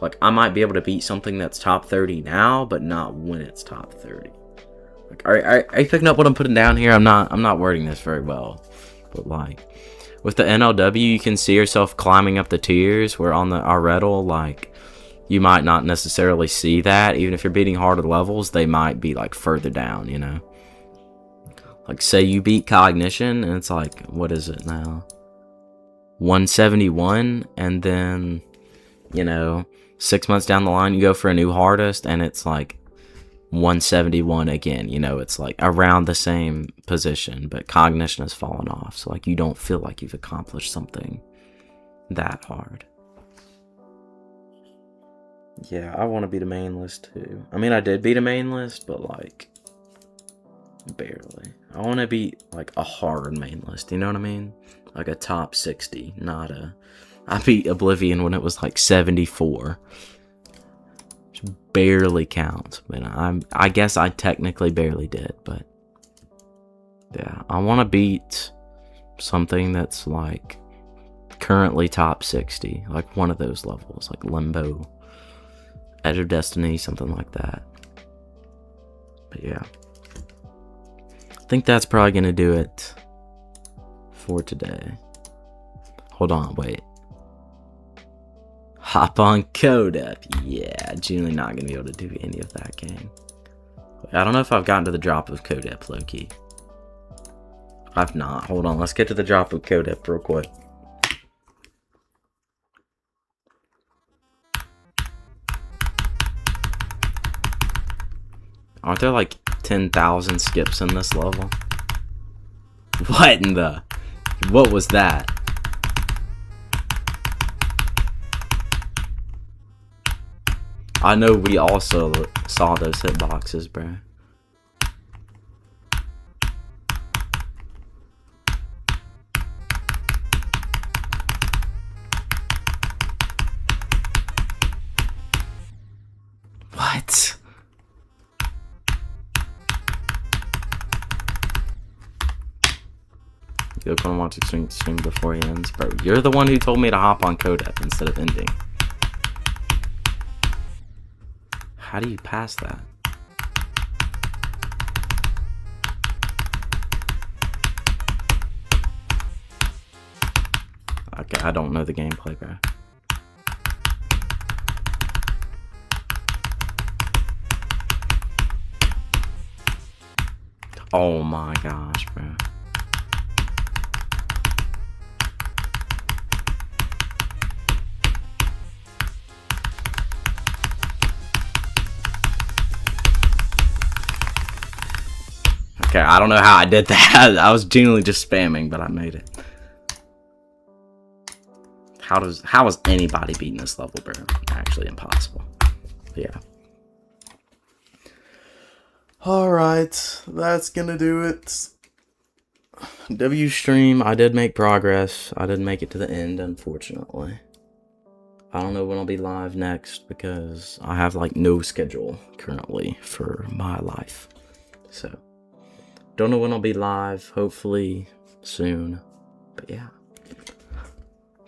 Like, I might be able to beat something that's top 30 now, but not when it's top 30. Like, are you picking up what I'm putting down here? I'm not wording this very well. But, like, with the NLW, you can see yourself climbing up the tiers, where on the Irretal, like, you might not necessarily see that. Even if you're beating harder levels, they might be, like, further down, you know? Like, say you beat Cognition, and it's like, what is it now? 171, and then, you know, 6 months down the line, you go for a new hardest, and it's like 171 again. You know, it's like around the same position, but Cognition has fallen off. So, like, you don't feel like you've accomplished something that hard. Yeah, I want to beat a main list too. I mean, I did beat a main list, but, like, barely. I want to beat, like, a hard main list. You know what I mean? Like a top 60, not a... I beat Oblivion when it was like 74. Which barely counts. But I guess I technically barely did. But yeah, I want to beat something that's like currently top 60. Like one of those levels. Like Limbo, Edge of Destiny, something like that. But yeah. think that's probably gonna do it for today. Hold on, wait. Hop on Codep. Yeah, genuinely not gonna be able to do any of that game. I don't know if I've gotten to the drop of Codep, low-key. I've not. Hold on, let's get to the drop of Codep real quick. Aren't there like 10,000 skips in this level? What in the... What was that? I know we also saw those hitboxes, bro. What? You're gonna want to stream before he ends, bro. You're the one who told me to hop on Codep instead of ending. How do you pass that? Okay, I don't know the gameplay, bro. Oh my gosh, bro. Okay, I don't know how I did that. I was genuinely just spamming, but I made it. How is anybody beating this level, bro? Actually impossible. But yeah. Alright, that's gonna do it. W stream, I did make progress. I didn't make it to the end, unfortunately. I don't know when I'll be live next because I have like no schedule currently for my life. So, don't know when I'll be live. Hopefully soon. But yeah.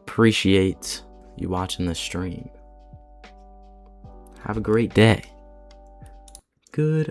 Appreciate you watching this stream. Have a great day. Good.